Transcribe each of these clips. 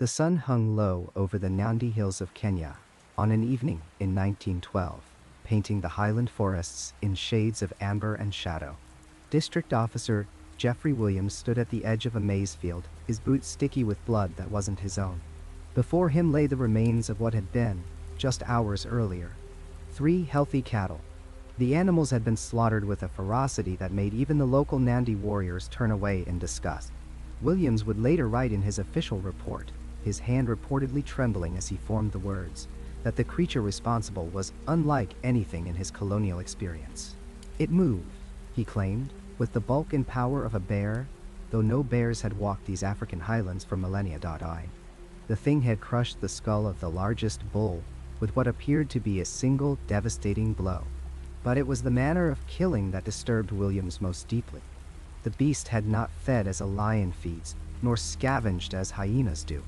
The sun hung low over the Nandi Hills of Kenya on an evening in 1912, painting the highland forests in shades of amber and shadow. District Officer Jeffrey Williams stood at the edge of a maize field, his boots sticky with blood that wasn't his own. Before him lay the remains of what had been, just hours earlier, 3 healthy cattle. The animals had been slaughtered with a ferocity that made even the local Nandi warriors turn away in disgust. Williams would later write in his official report, his hand reportedly trembling as he formed the words, that the creature responsible was unlike anything in his colonial experience. It moved, he claimed, with the bulk and power of a bear, though no bears had walked these African highlands for millennia. The thing had crushed the skull of the largest bull with what appeared to be a single devastating blow. But it was the manner of killing that disturbed Williams most deeply. The beast had not fed as a lion feeds, nor scavenged as hyenas do.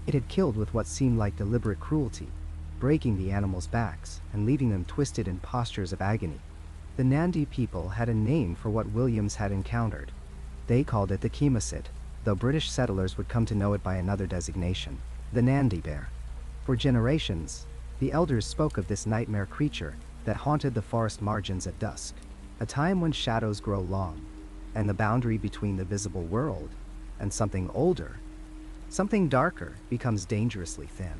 It had killed with what seemed like deliberate cruelty, breaking the animals' backs and leaving them twisted in postures of agony. The Nandi people had a name for what Williams had encountered. They called it the Chemosit, though British settlers would come to know it by another designation, the Nandi Bear. For generations, the elders spoke of this nightmare creature that haunted the forest margins at dusk, a time when shadows grow long, and the boundary between the visible world and something older, something darker, becomes dangerously thin.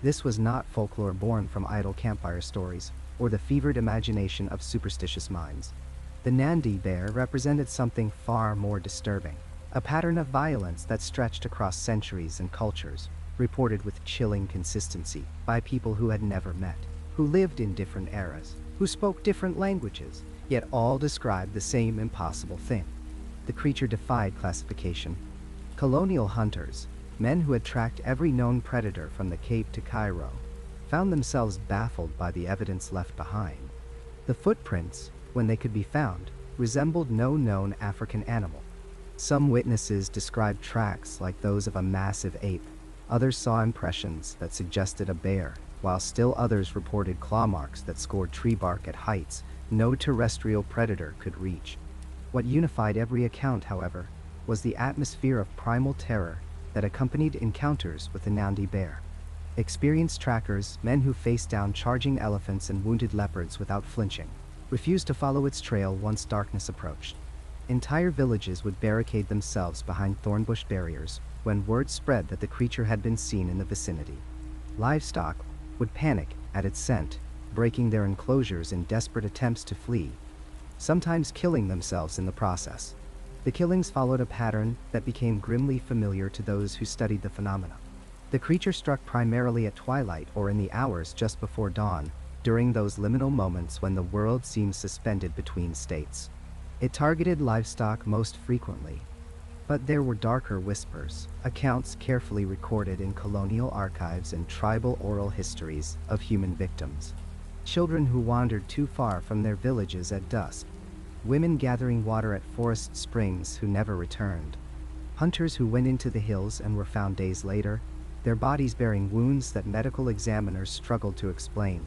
This was not folklore born from idle campfire stories or the fevered imagination of superstitious minds. The Nandi Bear represented something far more disturbing, a pattern of violence that stretched across centuries and cultures, reported with chilling consistency by people who had never met, who lived in different eras, who spoke different languages, yet all described the same impossible thing. The creature defied classification. Colonial hunters, men who had tracked every known predator from the Cape to Cairo, found themselves baffled by the evidence left behind. The footprints, when they could be found, resembled no known African animal. Some witnesses described tracks like those of a massive ape. Others saw impressions that suggested a bear, while still others reported claw marks that scored tree bark at heights no terrestrial predator could reach. What unified every account, however, was the atmosphere of primal terror that accompanied encounters with the Nandi Bear. Experienced trackers, men who faced down charging elephants and wounded leopards without flinching, refused to follow its trail once darkness approached. Entire villages would barricade themselves behind thornbush barriers when word spread that the creature had been seen in the vicinity. Livestock would panic at its scent, breaking their enclosures in desperate attempts to flee, sometimes killing themselves in the process. The killings followed a pattern that became grimly familiar to those who studied the phenomena. The creature struck primarily at twilight or in the hours just before dawn, during those liminal moments when the world seemed suspended between states. It targeted livestock most frequently, but there were darker whispers, accounts carefully recorded in colonial archives and tribal oral histories of human victims. Children who wandered too far from their villages at dusk, women gathering water at forest springs who never returned, hunters who went into the hills and were found days later, their bodies bearing wounds that medical examiners struggled to explain.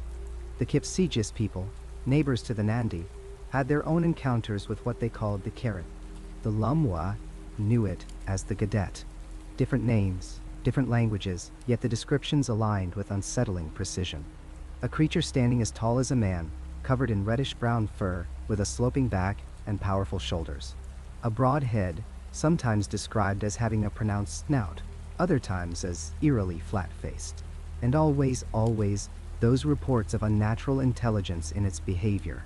The Kipsigis people, neighbors to the Nandi, had their own encounters with what they called the Carrot. The Lumwa knew it as the Gadet. Different names, different languages, yet the descriptions aligned with unsettling precision. A creature standing as tall as a man, covered in reddish-brown fur, with a sloping back and powerful shoulders. A broad head, sometimes described as having a pronounced snout, other times as eerily flat-faced. And always, those reports of unnatural intelligence in its behavior.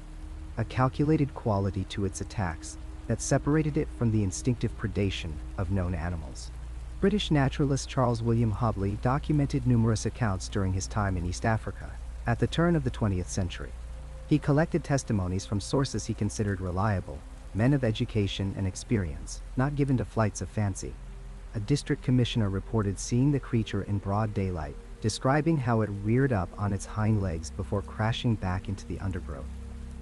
A calculated quality to its attacks that separated it from the instinctive predation of known animals. British naturalist Charles William Hobley documented numerous accounts during his time in East Africa, at the turn of the 20th century. He collected testimonies from sources he considered reliable, men of education and experience, not given to flights of fancy. A district commissioner reported seeing the creature in broad daylight, describing how it reared up on its hind legs before crashing back into the undergrowth.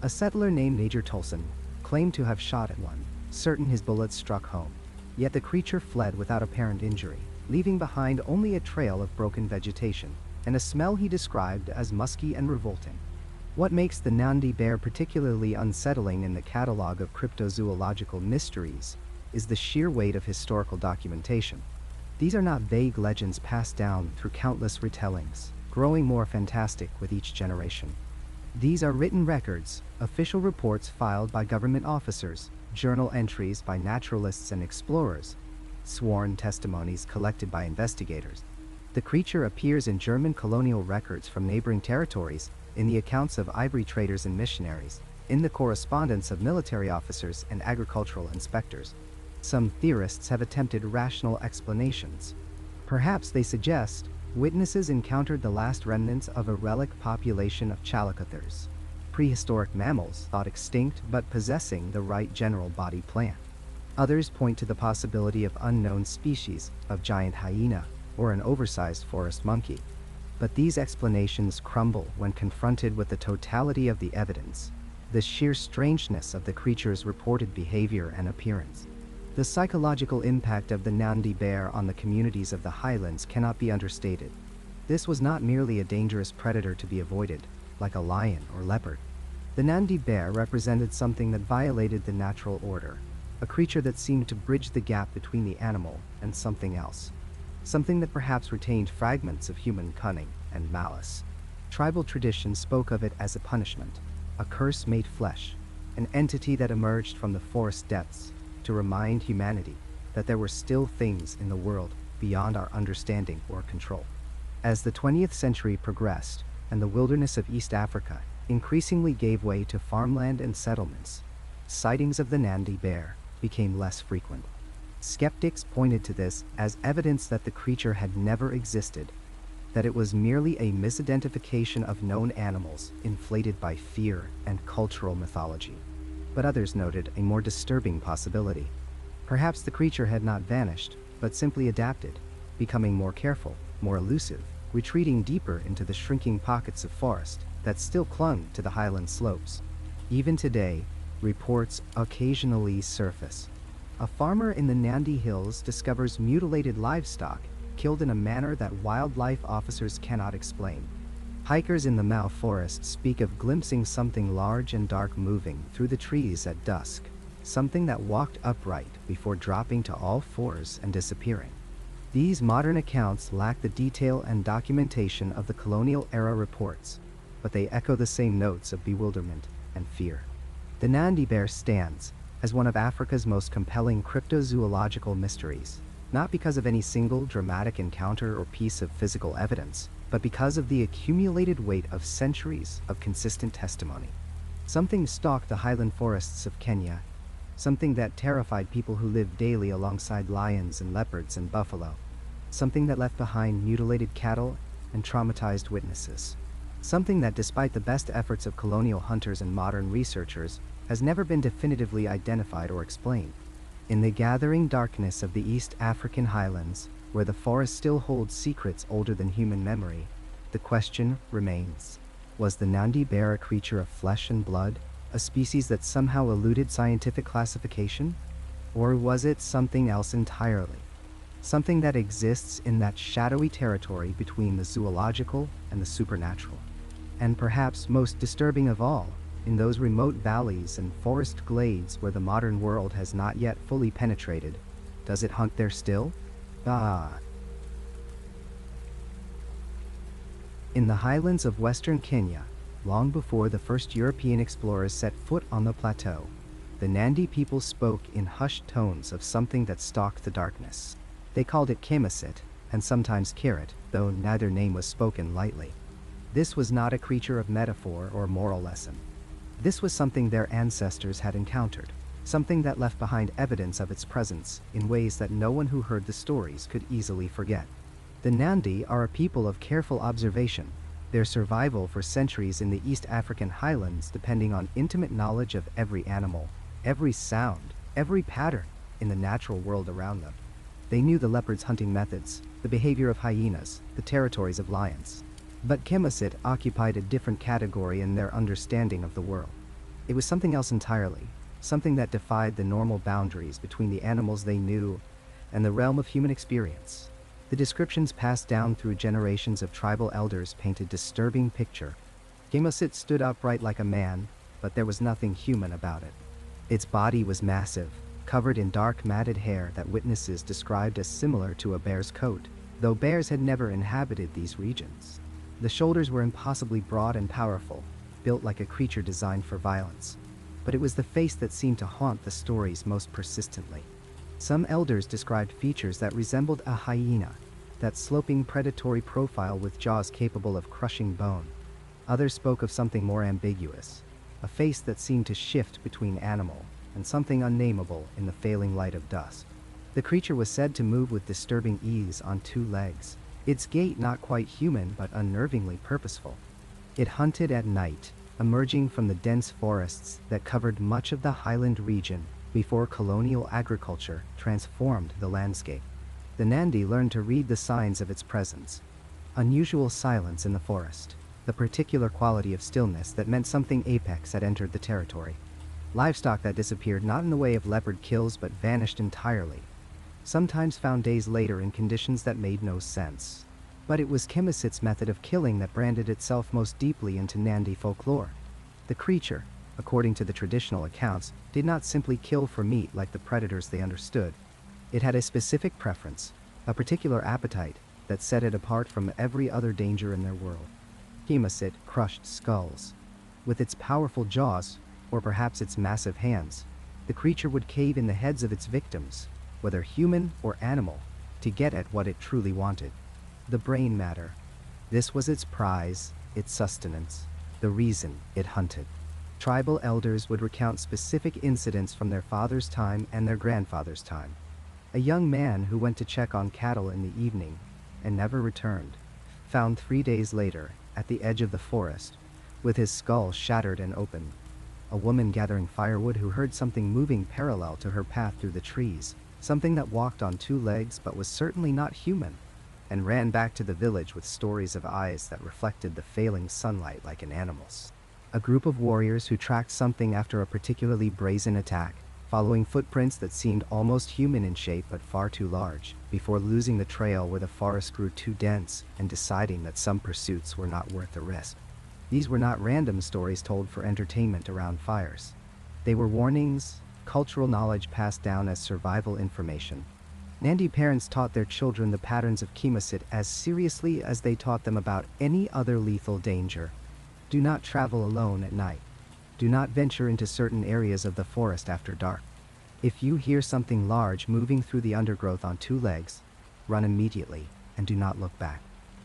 A settler named Major Tolson claimed to have shot at one, certain his bullets struck home. Yet the creature fled without apparent injury, leaving behind only a trail of broken vegetation, and a smell he described as musky and revolting. What makes the Nandi Bear particularly unsettling in the catalog of cryptozoological mysteries is the sheer weight of historical documentation. These are not vague legends passed down through countless retellings, growing more fantastic with each generation. These are written records, official reports filed by government officers, journal entries by naturalists and explorers, sworn testimonies collected by investigators. The creature appears in German colonial records from neighboring territories, in the accounts of ivory traders and missionaries, in the correspondence of military officers and agricultural inspectors. Some theorists have attempted rational explanations. Perhaps they suggest witnesses encountered the last remnants of a relic population of Chalicotheres, prehistoric mammals thought extinct but possessing the right general body plan. Others point to the possibility of unknown species of giant hyena or an oversized forest monkey. But these explanations crumble when confronted with the totality of the evidence, the sheer strangeness of the creature's reported behavior and appearance. The psychological impact of the Nandi Bear on the communities of the Highlands cannot be understated. This was not merely a dangerous predator to be avoided, like a lion or leopard. The Nandi Bear represented something that violated the natural order, a creature that seemed to bridge the gap between the animal and something else, something that perhaps retained fragments of human cunning and malice. Tribal tradition spoke of it as a punishment, a curse made flesh, an entity that emerged from the forest depths to remind humanity that there were still things in the world beyond our understanding or control. As the 20th century progressed and the wilderness of East Africa increasingly gave way to farmland and settlements, sightings of the Nandi Bear became less frequent. Skeptics pointed to this as evidence that the creature had never existed, that it was merely a misidentification of known animals inflated by fear and cultural mythology. But others noted a more disturbing possibility. Perhaps the creature had not vanished, but simply adapted, becoming more careful, more elusive, retreating deeper into the shrinking pockets of forest that still clung to the highland slopes. Even today, reports occasionally surface. A farmer in the Nandi Hills discovers mutilated livestock killed in a manner that wildlife officers cannot explain. Hikers in the Mau forest speak of glimpsing something large and dark moving through the trees at dusk, something that walked upright before dropping to all fours and disappearing. These modern accounts lack the detail and documentation of the colonial-era reports, but they echo the same notes of bewilderment and fear. The Nandi Bear stands as one of Africa's most compelling cryptozoological mysteries, not because of any single dramatic encounter or piece of physical evidence, but because of the accumulated weight of centuries of consistent testimony. Something stalked the highland forests of Kenya, something that terrified people who lived daily alongside lions and leopards and buffalo, something that left behind mutilated cattle and traumatized witnesses, something that, despite the best efforts of colonial hunters and modern researchers, has never been definitively identified or explained. In the gathering darkness of the East African highlands, where the forest still holds secrets older than human memory, the question remains: was the Nandi Bear a creature of flesh and blood, a species that somehow eluded scientific classification? Or was it something else entirely? Something that exists in that shadowy territory between the zoological and the supernatural. And perhaps most disturbing of all, in those remote valleys and forest glades where the modern world has not yet fully penetrated, does it hunt there still? In the highlands of western Kenya, long before the first European explorers set foot on the plateau, the Nandi people spoke in hushed tones of something that stalked the darkness. They called it Chemosit, and sometimes carrot, though neither name was spoken lightly. This was not a creature of metaphor or moral lesson. This was something their ancestors had encountered, something that left behind evidence of its presence in ways that no one who heard the stories could easily forget. The Nandi are a people of careful observation, their survival for centuries in the East African highlands depending on intimate knowledge of every animal, every sound, every pattern in the natural world around them. They knew the leopard's hunting methods, the behavior of hyenas, the territories of lions. But Chemosit occupied a different category in their understanding of the world. It was something else entirely, something that defied the normal boundaries between the animals they knew and the realm of human experience. The descriptions passed down through generations of tribal elders paint a disturbing picture. Chemosit stood upright like a man, but there was nothing human about it. Its body was massive, covered in dark matted hair that witnesses described as similar to a bear's coat, though bears had never inhabited these regions. The shoulders were impossibly broad and powerful, built like a creature designed for violence. But it was the face that seemed to haunt the stories most persistently. Some elders described features that resembled a hyena, that sloping predatory profile with jaws capable of crushing bone. Others spoke of something more ambiguous, a face that seemed to shift between animal and something unnameable in the failing light of dusk. The creature was said to move with disturbing ease on two legs, its gait not quite human but unnervingly purposeful. It hunted at night, emerging from the dense forests that covered much of the highland region before colonial agriculture transformed the landscape. The Nandi learned to read the signs of its presence. Unusual silence in the forest, the particular quality of stillness that meant something apex had entered the territory. Livestock that disappeared not in the way of leopard kills but vanished entirely, sometimes found days later in conditions that made no sense. But it was Chemosit's method of killing that branded itself most deeply into Nandi folklore. The creature, according to the traditional accounts, did not simply kill for meat like the predators they understood. It had a specific preference, a particular appetite, that set it apart from every other danger in their world. Chemosit crushed skulls. With its powerful jaws, or perhaps its massive hands, the creature would cave in the heads of its victims, whether human or animal, to get at what it truly wanted. The brain matter. This was its prize, its sustenance, the reason it hunted. Tribal elders would recount specific incidents from their father's time and their grandfather's time. A young man who went to check on cattle in the evening and never returned, found 3 days later, at the edge of the forest, with his skull shattered and open. A woman gathering firewood who heard something moving parallel to her path through the trees, something that walked on 2 legs but was certainly not human, and ran back to the village with stories of eyes that reflected the failing sunlight like an animal's. A group of warriors who tracked something after a particularly brazen attack, following footprints that seemed almost human in shape but far too large, before losing the trail where the forest grew too dense and deciding that some pursuits were not worth the risk. These were not random stories told for entertainment around fires. They were warnings, cultural knowledge passed down as survival information. Nandi parents taught their children the patterns of Chemosit as seriously as they taught them about any other lethal danger. Do not travel alone at night. Do not venture into certain areas of the forest after dark. If you hear something large moving through the undergrowth on 2 legs, run immediately and do not look back.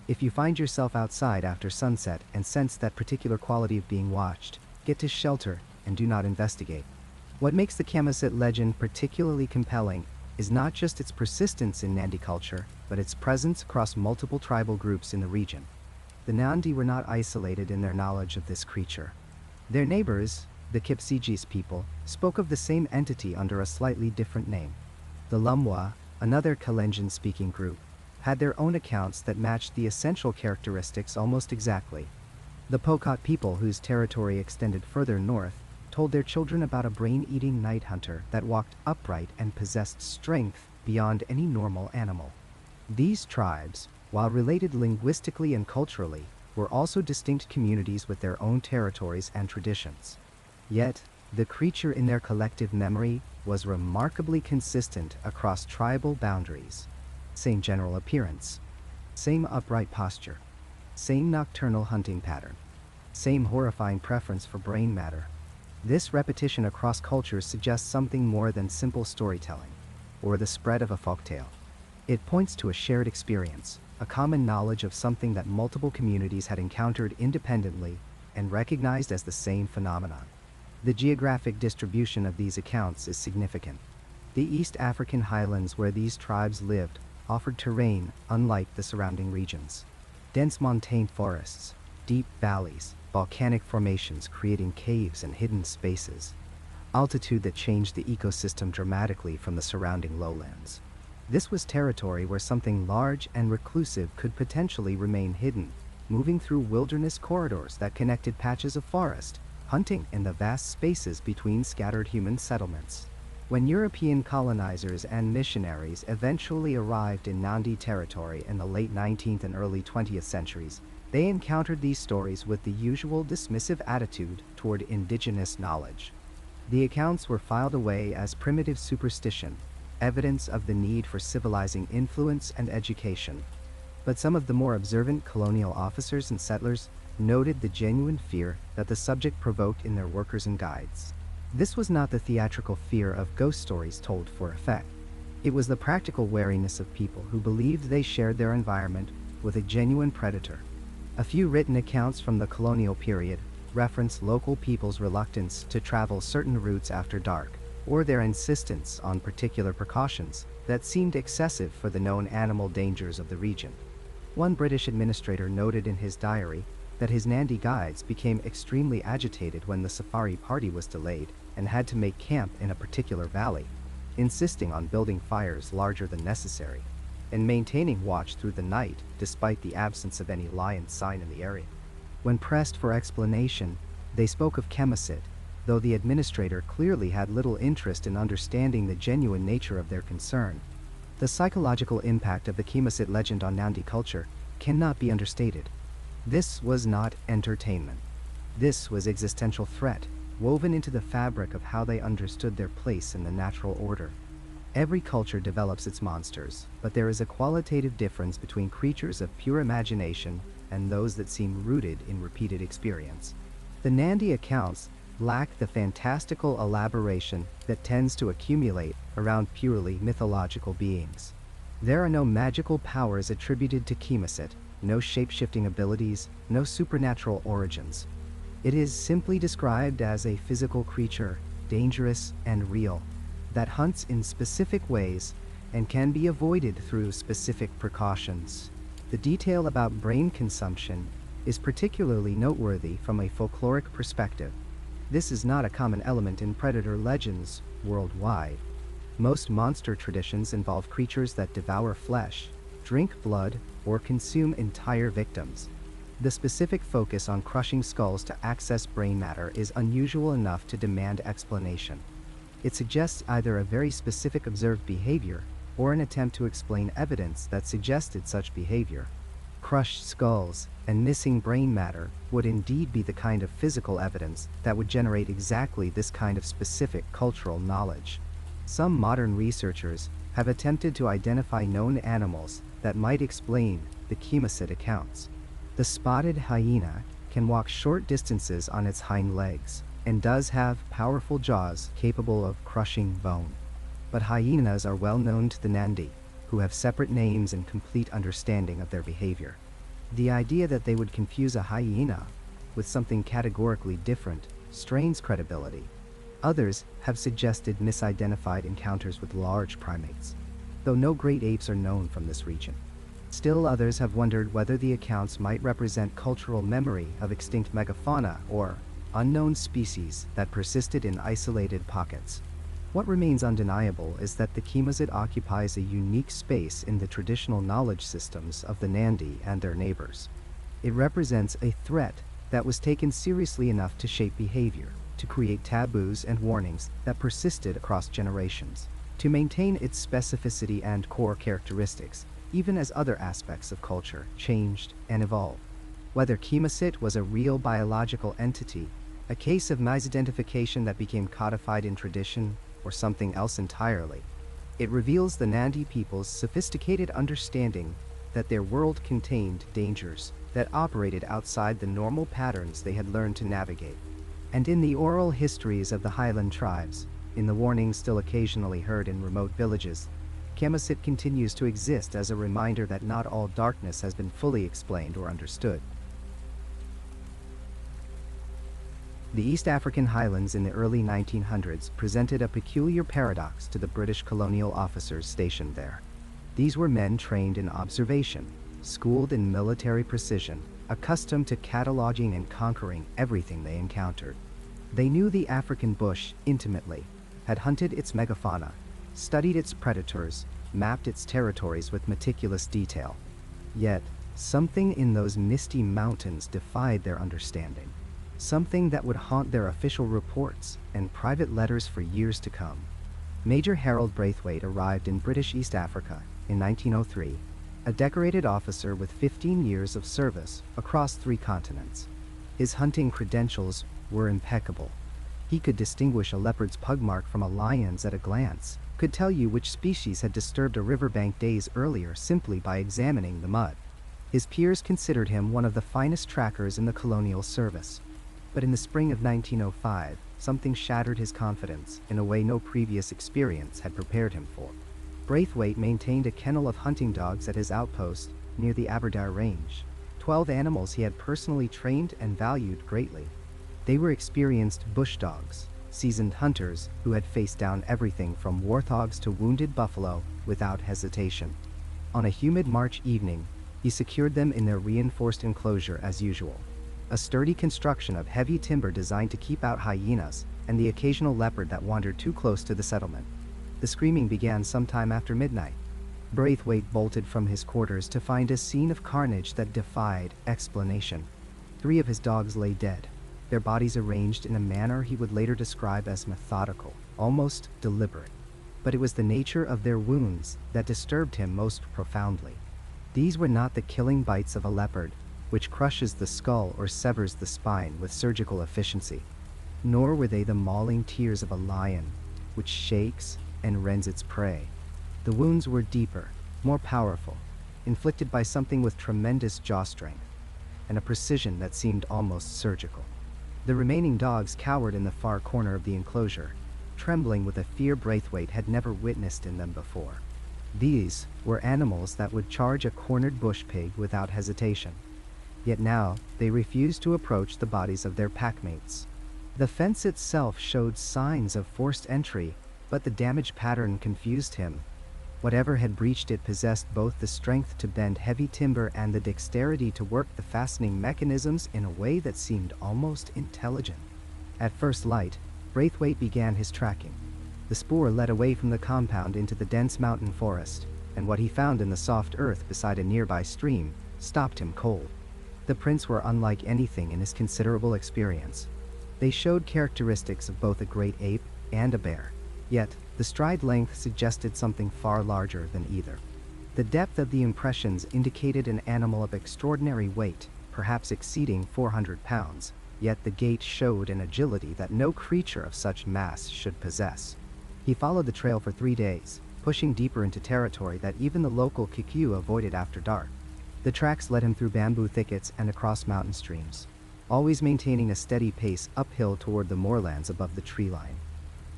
If you find yourself outside after sunset and sense that particular quality of being watched, get to shelter and do not investigate. What makes the Chemosit legend particularly compelling is not just its persistence in Nandi culture, but its presence across multiple tribal groups in the region. The Nandi were not isolated in their knowledge of this creature. Their neighbors, the Kipsigis people, spoke of the same entity under a slightly different name. The Lumwa, another Kalenjin-speaking group, had their own accounts that matched the essential characteristics almost exactly. The Pokot people, whose territory extended further north, told their children about a brain-eating night hunter that walked upright and possessed strength beyond any normal animal. These tribes, while related linguistically and culturally, were also distinct communities with their own territories and traditions. Yet, the creature in their collective memory was remarkably consistent across tribal boundaries. Same general appearance, same upright posture, same nocturnal hunting pattern, same horrifying preference for brain matter. This repetition across cultures suggests something more than simple storytelling, or the spread of a folktale. It points to a shared experience, a common knowledge of something that multiple communities had encountered independently and recognized as the same phenomenon. The geographic distribution of these accounts is significant. The East African highlands where these tribes lived offered terrain unlike the surrounding regions. Dense montane forests, deep valleys, volcanic formations creating caves and hidden spaces. Altitude that changed the ecosystem dramatically from the surrounding lowlands. This was territory where something large and reclusive could potentially remain hidden, moving through wilderness corridors that connected patches of forest, hunting in the vast spaces between scattered human settlements. When European colonizers and missionaries eventually arrived in Nandi territory in the late 19th and early 20th centuries, they encountered these stories with the usual dismissive attitude toward indigenous knowledge. The accounts were filed away as primitive superstition, evidence of the need for civilizing influence and education. But some of the more observant colonial officers and settlers noted the genuine fear that the subject provoked in their workers and guides. This was not the theatrical fear of ghost stories told for effect. It was the practical wariness of people who believed they shared their environment with a genuine predator. A few written accounts from the colonial period reference local people's reluctance to travel certain routes after dark, or their insistence on particular precautions that seemed excessive for the known animal dangers of the region. One British administrator noted in his diary that his Nandi guides became extremely agitated when the safari party was delayed and had to make camp in a particular valley, insisting on building fires larger than necessary, and maintaining watch through the night despite the absence of any lion sign in the area. When pressed for explanation, they spoke of Chemosit, though the administrator clearly had little interest in understanding the genuine nature of their concern. The psychological impact of the Chemosit legend on Nandi culture cannot be understated. This was not entertainment. This was existential threat, woven into the fabric of how they understood their place in the natural order. Every culture develops its monsters, but there is a qualitative difference between creatures of pure imagination and those that seem rooted in repeated experience. The Nandi accounts lack the fantastical elaboration that tends to accumulate around purely mythological beings. There are no magical powers attributed to Chemosit, no shape-shifting abilities, no supernatural origins. It is simply described as a physical creature, dangerous and real, that hunts in specific ways and can be avoided through specific precautions. The detail about brain consumption is particularly noteworthy from a folkloric perspective. This is not a common element in predator legends worldwide. Most monster traditions involve creatures that devour flesh, drink blood, or consume entire victims. The specific focus on crushing skulls to access brain matter is unusual enough to demand explanation. It suggests either a very specific observed behavior or an attempt to explain evidence that suggested such behavior. Crushed skulls and missing brain matter would indeed be the kind of physical evidence that would generate exactly this kind of specific cultural knowledge. Some modern researchers have attempted to identify known animals that might explain the Chemosit accounts. The spotted hyena can walk short distances on its hind legs and does have powerful jaws capable of crushing bone. But hyenas are well known to the Nandi, who have separate names and complete understanding of their behavior. The idea that they would confuse a hyena with something categorically different strains credibility. Others have suggested misidentified encounters with large primates, though no great apes are known from this region. Still others have wondered whether the accounts might represent cultural memory of extinct megafauna or unknown species that persisted in isolated pockets. What remains undeniable is that the Chemosit occupies a unique space in the traditional knowledge systems of the Nandi and their neighbors. It represents a threat that was taken seriously enough to shape behavior, to create taboos and warnings that persisted across generations, to maintain its specificity and core characteristics, even as other aspects of culture changed and evolved. Whether Chemosit was a real biological entity, a case of misidentification that became codified in tradition, or something else entirely, it reveals the Nandi people's sophisticated understanding that their world contained dangers that operated outside the normal patterns they had learned to navigate. And in the oral histories of the Highland tribes, in the warnings still occasionally heard in remote villages, Chemosit continues to exist as a reminder that not all darkness has been fully explained or understood. The East African Highlands in the early 1900s presented a peculiar paradox to the British colonial officers stationed there. These were men trained in observation, schooled in military precision, accustomed to cataloging and conquering everything they encountered. They knew the African bush intimately, had hunted its megafauna, studied its predators, mapped its territories with meticulous detail. Yet, something in those misty mountains defied their understanding. Something that would haunt their official reports and private letters for years to come. Major Harold Braithwaite arrived in British East Africa in 1903, a decorated officer with 15 years of service across 3 continents. His hunting credentials were impeccable. He could distinguish a leopard's pug mark from a lion's at a glance, could tell you which species had disturbed a riverbank days earlier simply by examining the mud. His peers considered him one of the finest trackers in the colonial service. But in the spring of 1905, something shattered his confidence in a way no previous experience had prepared him for. Braithwaite maintained a kennel of hunting dogs at his outpost near the Aberdare Range. 12 animals he had personally trained and valued greatly. They were experienced bush dogs, seasoned hunters who had faced down everything from warthogs to wounded buffalo without hesitation. On a humid March evening, he secured them in their reinforced enclosure as usual. A sturdy construction of heavy timber designed to keep out hyenas and the occasional leopard that wandered too close to the settlement. The screaming began sometime after midnight. Braithwaite bolted from his quarters to find a scene of carnage that defied explanation. 3 of his dogs lay dead, their bodies arranged in a manner he would later describe as methodical, almost deliberate. But it was the nature of their wounds that disturbed him most profoundly. These were not the killing bites of a leopard, which crushes the skull or severs the spine with surgical efficiency. Nor were they the mauling tears of a lion, which shakes and rends its prey. The wounds were deeper, more powerful, inflicted by something with tremendous jaw strength, and a precision that seemed almost surgical. The remaining dogs cowered in the far corner of the enclosure, trembling with a fear Braithwaite had never witnessed in them before. These were animals that would charge a cornered bush pig without hesitation. Yet now they refused to approach the bodies of their packmates. The fence itself showed signs of forced entry, but the damage pattern confused him. Whatever had breached it possessed both the strength to bend heavy timber and the dexterity to work the fastening mechanisms in a way that seemed almost intelligent. At first light, Braithwaite began his tracking. The spoor led away from the compound into the dense mountain forest, and what he found in the soft earth beside a nearby stream stopped him cold. The prints were unlike anything in his considerable experience. They showed characteristics of both a great ape and a bear, yet the stride length suggested something far larger than either. The depth of the impressions indicated an animal of extraordinary weight, perhaps exceeding 400 pounds, yet the gait showed an agility that no creature of such mass should possess. He followed the trail for 3 days, pushing deeper into territory that even the local Kikuyu avoided after dark. The tracks led him through bamboo thickets and across mountain streams, always maintaining a steady pace uphill toward the moorlands above the tree line.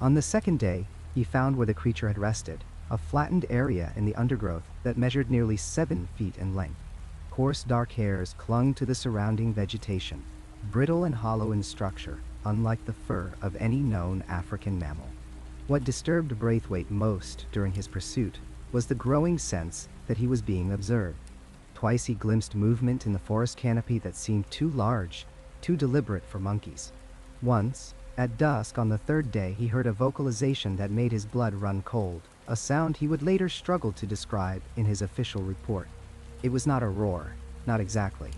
On the second day, he found where the creature had rested, a flattened area in the undergrowth that measured nearly 7 feet in length. Coarse dark hairs clung to the surrounding vegetation, brittle and hollow in structure, unlike the fur of any known African mammal. What disturbed Braithwaite most during his pursuit was the growing sense that he was being observed. Twice he glimpsed movement in the forest canopy that seemed too large, too deliberate for monkeys. Once, at dusk on the third day, he heard a vocalization that made his blood run cold, a sound he would later struggle to describe in his official report. It was not a roar, not exactly.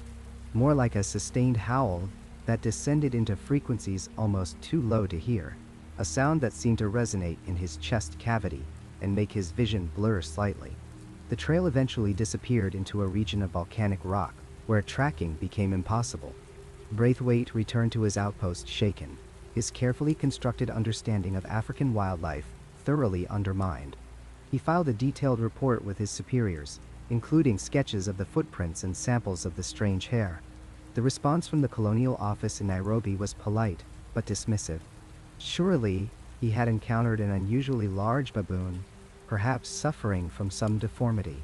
More like a sustained howl that descended into frequencies almost too low to hear, a sound that seemed to resonate in his chest cavity and make his vision blur slightly. The trail eventually disappeared into a region of volcanic rock, where tracking became impossible. Braithwaite returned to his outpost shaken, his carefully constructed understanding of African wildlife thoroughly undermined. He filed a detailed report with his superiors, including sketches of the footprints and samples of the strange hair. The response from the colonial office in Nairobi was polite, but dismissive. Surely, he had encountered an unusually large baboon, perhaps suffering from some deformity,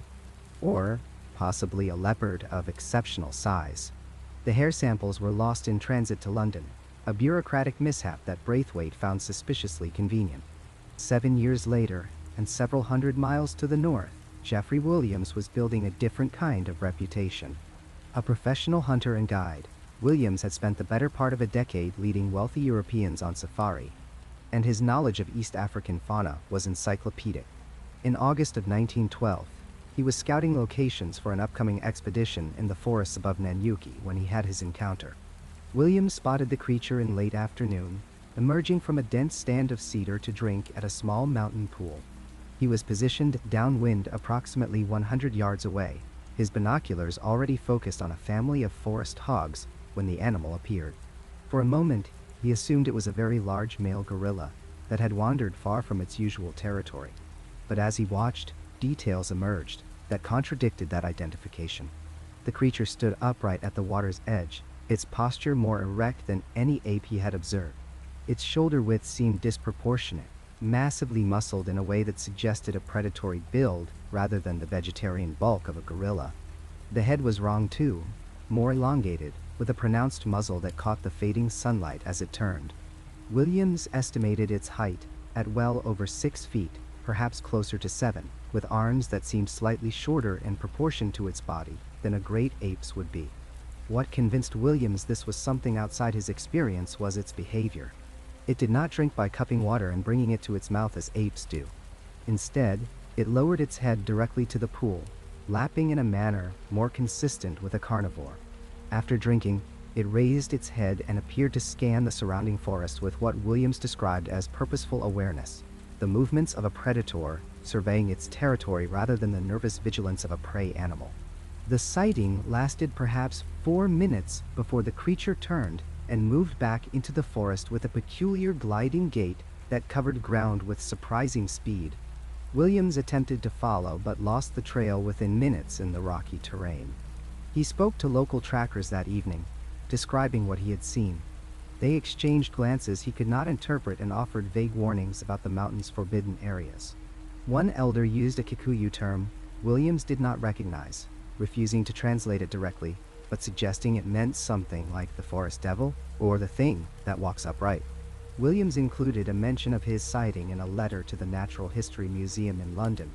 or possibly a leopard of exceptional size. The hair samples were lost in transit to London, a bureaucratic mishap that Braithwaite found suspiciously convenient. 7 years later, and several hundred miles to the north, Geoffrey Williams was building a different kind of reputation. A professional hunter and guide, Williams had spent the better part of a decade leading wealthy Europeans on safari, and his knowledge of East African fauna was encyclopedic. In August of 1912, he was scouting locations for an upcoming expedition in the forests above Nanyuki when he had his encounter. Williams spotted the creature in late afternoon, emerging from a dense stand of cedar to drink at a small mountain pool. He was positioned downwind approximately 100 yards away, his binoculars already focused on a family of forest hogs when the animal appeared. For a moment, He assumed it was a very large male gorilla that had wandered far from its usual territory. But as he watched, details emerged that contradicted that identification. The creature stood upright at the water's edge, its posture more erect than any ape he had observed. Its shoulder width seemed disproportionate, massively muscled in a way that suggested a predatory build rather than the vegetarian bulk of a gorilla. The head was wrong too, more elongated, with a pronounced muzzle that caught the fading sunlight as it turned. Williams estimated its height at well over 6 feet, perhaps closer to 7, with arms that seemed slightly shorter in proportion to its body than a great ape's would be. What convinced Williams this was something outside his experience was its behavior. It did not drink by cupping water and bringing it to its mouth as apes do. Instead, it lowered its head directly to the pool, lapping in a manner more consistent with a carnivore. After drinking, it raised its head and appeared to scan the surrounding forest with what Williams described as purposeful awareness, the movements of a predator surveying its territory rather than the nervous vigilance of a prey animal. The sighting lasted perhaps 4 minutes before the creature turned and moved back into the forest with a peculiar gliding gait that covered ground with surprising speed. Williams attempted to follow but lost the trail within minutes in the rocky terrain. He spoke to local trackers that evening, describing what he had seen. They exchanged glances he could not interpret and offered vague warnings about the mountain's forbidden areas. One elder used a Kikuyu term Williams did not recognize, refusing to translate it directly, but suggesting it meant something like the forest devil or the thing that walks upright. Williams included a mention of his sighting in a letter to the Natural History Museum in London,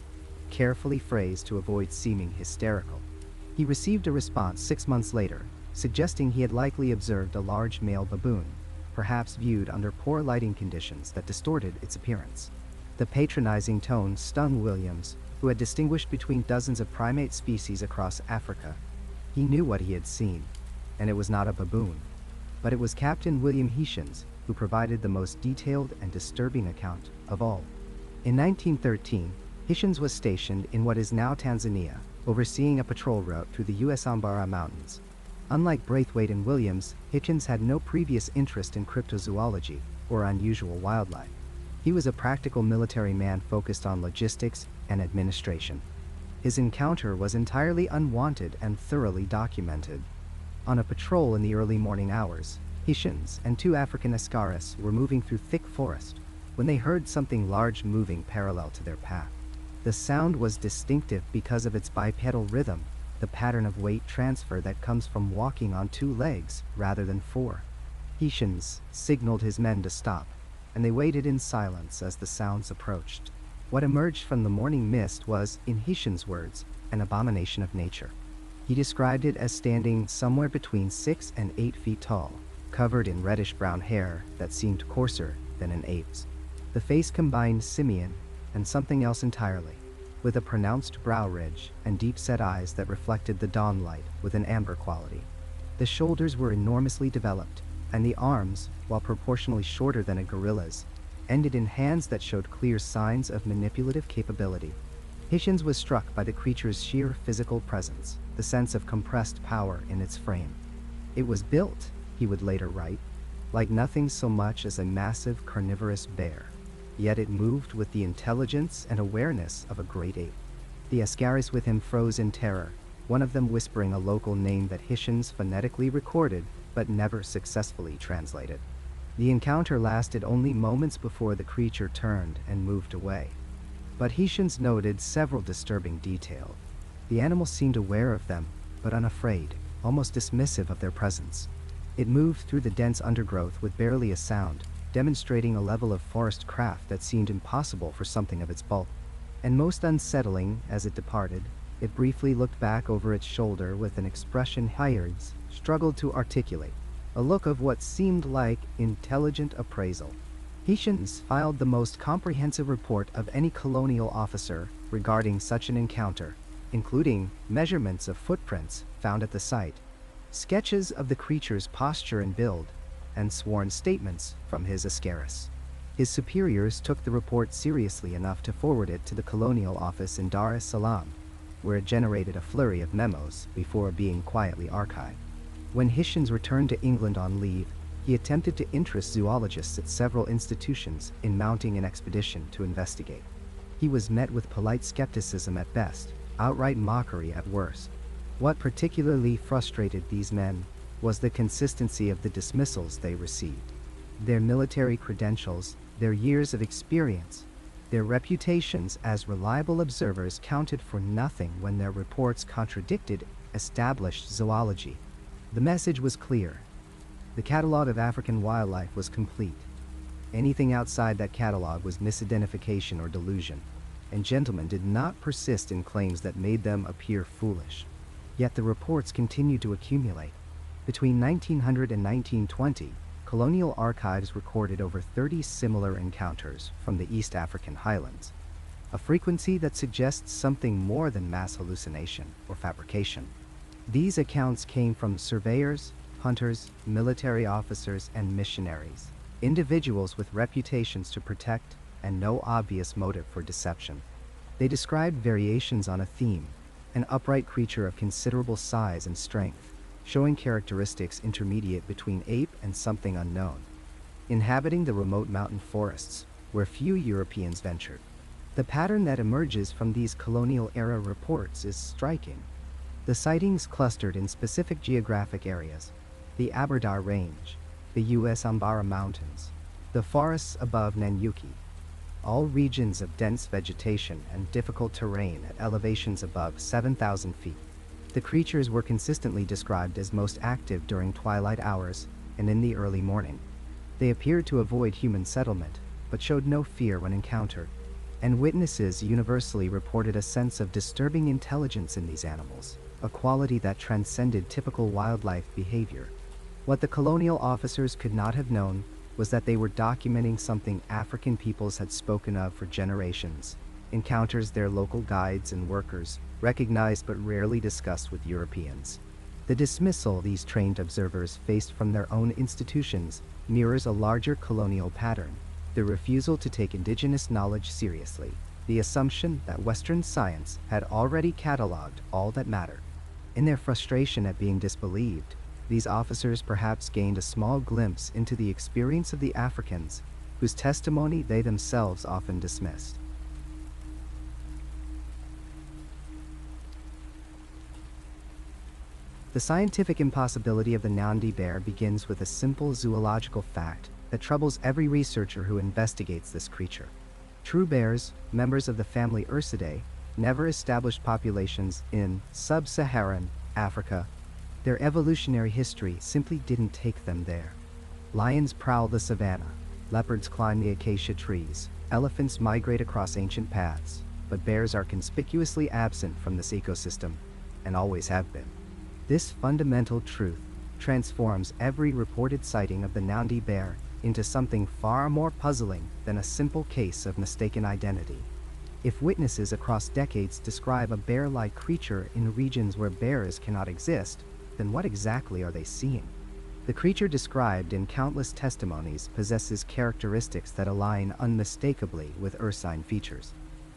carefully phrased to avoid seeming hysterical. He received a response 6 months later, suggesting he had likely observed a large male baboon, perhaps viewed under poor lighting conditions that distorted its appearance. The patronizing tone stung Williams, who had distinguished between dozens of primate species across Africa. He knew what he had seen, and it was not a baboon. But it was Captain William Hichens who provided the most detailed and disturbing account of all. In 1913, Hichens was stationed in what is now Tanzania, overseeing a patrol route through the U.S. Ambara Mountains. Unlike Braithwaite and Williams, Hichens had no previous interest in cryptozoology or unusual wildlife. He was a practical military man focused on logistics and administration. His encounter was entirely unwanted and thoroughly documented. On a patrol in the early morning hours, Hichens and 2 African askaris were moving through thick forest when they heard something large moving parallel to their path. The sound was distinctive because of its bipedal rhythm, the pattern of weight transfer that comes from walking on 2 legs rather than 4. Hichens signaled his men to stop, and they waited in silence as the sounds approached. What emerged from the morning mist was, in Hichens' words, an abomination of nature. He described it as standing somewhere between 6 and 8 feet tall, covered in reddish-brown hair that seemed coarser than an ape's. The face combined simian and something else entirely, with a pronounced brow ridge and deep-set eyes that reflected the dawn light with an amber quality. The shoulders were enormously developed, and the arms, while proportionally shorter than a gorilla's, ended in hands that showed clear signs of manipulative capability. Hichens was struck by the creature's sheer physical presence, the sense of compressed power in its frame. It was built, he would later write, like nothing so much as a massive carnivorous bear, yet it moved with the intelligence and awareness of a great ape. The askaris with him froze in terror, one of them whispering a local name that Hichens phonetically recorded but never successfully translated. The encounter lasted only moments before the creature turned and moved away. But Hichens noted several disturbing details. The animal seemed aware of them, but unafraid, almost dismissive of their presence. It moved through the dense undergrowth with barely a sound, demonstrating a level of forest craft that seemed impossible for something of its bulk. And most unsettling, as it departed, it briefly looked back over its shoulder with an expression Hichens struggled to articulate, a look of what seemed like intelligent appraisal. Hichens filed the most comprehensive report of any colonial officer regarding such an encounter, including measurements of footprints found at the site, sketches of the creature's posture and build, and sworn statements from his askaris. His superiors took the report seriously enough to forward it to the colonial office in Dar es Salaam, where it generated a flurry of memos before being quietly archived. When Hichens returned to England on leave, He attempted to interest zoologists at several institutions in mounting an expedition to investigate. He was met with polite skepticism at best, outright mockery at worst. What particularly frustrated these men was the consistency of the dismissals they received. Their military credentials, their years of experience, their reputations as reliable observers counted for nothing when their reports contradicted established zoology. The message was clear. The catalog of African wildlife was complete. Anything outside that catalog was misidentification or delusion, and gentlemen did not persist in claims that made them appear foolish. Yet the reports continued to accumulate. Between 1900 and 1920, colonial archives recorded over 30 similar encounters from the East African highlands, a frequency that suggests something more than mass hallucination or fabrication. These accounts came from surveyors, hunters, military officers, and missionaries, individuals with reputations to protect and no obvious motive for deception. They described variations on a theme, an upright creature of considerable size and strength, showing characteristics intermediate between ape and something unknown, inhabiting the remote mountain forests where few Europeans ventured. The pattern that emerges from these colonial-era reports is striking. The sightings clustered in specific geographic areas: the Aberdare Range, the U.S. Ambara Mountains, the forests above Nanyuki, all regions of dense vegetation and difficult terrain at elevations above 7,000 feet. The creatures were consistently described as most active during twilight hours and in the early morning. They appeared to avoid human settlement, but showed no fear when encountered, and witnesses universally reported a sense of disturbing intelligence in these animals, a quality that transcended typical wildlife behavior. What the colonial officers could not have known was that they were documenting something African peoples had spoken of for generations, encounters their local guides and workers recognized but rarely discussed with Europeans. The dismissal these trained observers faced from their own institutions mirrors a larger colonial pattern: the refusal to take indigenous knowledge seriously, the assumption that Western science had already cataloged all that mattered. In their frustration at being disbelieved, these officers perhaps gained a small glimpse into the experience of the Africans, whose testimony they themselves often dismissed. The scientific impossibility of the Nandi Bear begins with a simple zoological fact that troubles every researcher who investigates this creature. True bears, members of the family Ursidae, never established populations in sub-Saharan Africa. Their evolutionary history simply didn't take them there. Lions prowl the savanna, leopards climb the acacia trees, elephants migrate across ancient paths, but bears are conspicuously absent from this ecosystem, and always have been. This fundamental truth transforms every reported sighting of the Nandi Bear into something far more puzzling than a simple case of mistaken identity. If witnesses across decades describe a bear-like creature in regions where bears cannot exist, then what exactly are they seeing? The creature described in countless testimonies possesses characteristics that align unmistakably with ursine features.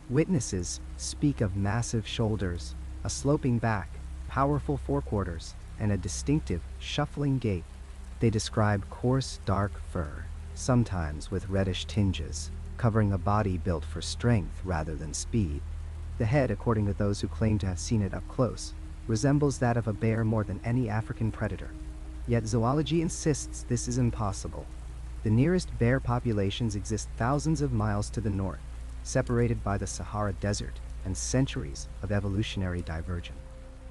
Witnesses speak of massive shoulders, a sloping back, powerful forequarters, and a distinctive, shuffling gait. They describe coarse, dark fur, sometimes with reddish tinges, covering a body built for strength rather than speed. The head, according to those who claim to have seen it up close, resembles that of a bear more than any African predator. Yet zoology insists this is impossible. The nearest bear populations exist thousands of miles to the north, separated by the Sahara Desert and centuries of evolutionary divergence.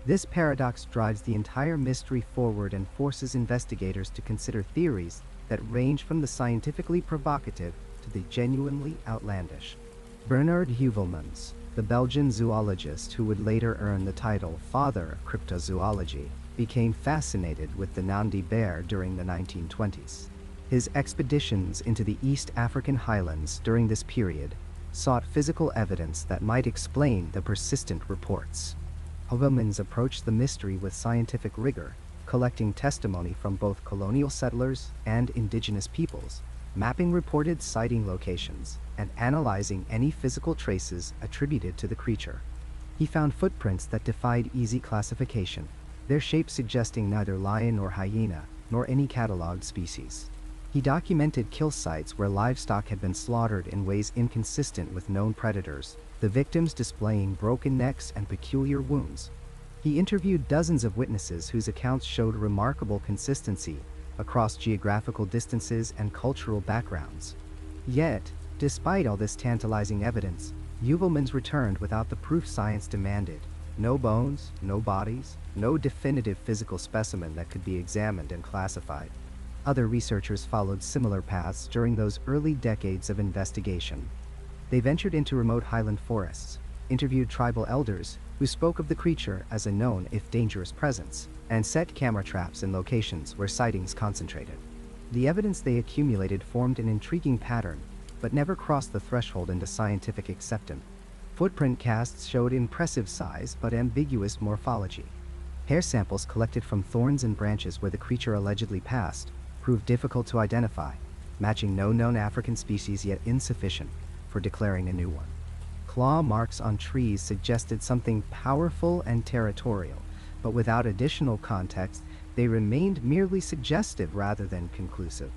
This paradox drives the entire mystery forward and forces investigators to consider theories that range from the scientifically provocative to the genuinely outlandish. Bernard Heuvelmans, the Belgian zoologist who would later earn the title Father of Cryptozoology, became fascinated with the Nandi Bear during the 1920s. His expeditions into the East African highlands during this period sought physical evidence that might explain the persistent reports. Heuvelmans approached the mystery with scientific rigor, collecting testimony from both colonial settlers and indigenous peoples, mapping reported sighting locations, and analyzing any physical traces attributed to the creature. He found footprints that defied easy classification, their shape suggesting neither lion nor hyena, nor any catalogued species. He documented kill sites where livestock had been slaughtered in ways inconsistent with known predators, the victims displaying broken necks and peculiar wounds. He interviewed dozens of witnesses whose accounts showed remarkable consistency across geographical distances and cultural backgrounds. Yet, despite all this tantalizing evidence, Heuvelmans returned without the proof science demanded. No bones, no bodies, no definitive physical specimen that could be examined and classified. Other researchers followed similar paths during those early decades of investigation. They ventured into remote highland forests, interviewed tribal elders who spoke of the creature as a known if dangerous presence, and set camera traps in locations where sightings concentrated. The evidence they accumulated formed an intriguing pattern, but never crossed the threshold into scientific acceptance. Footprint casts showed impressive size but ambiguous morphology. Hair samples collected from thorns and branches where the creature allegedly passed proved difficult to identify, matching no known African species yet insufficient for declaring a new one. Claw marks on trees suggested something powerful and territorial, but without additional context, they remained merely suggestive rather than conclusive.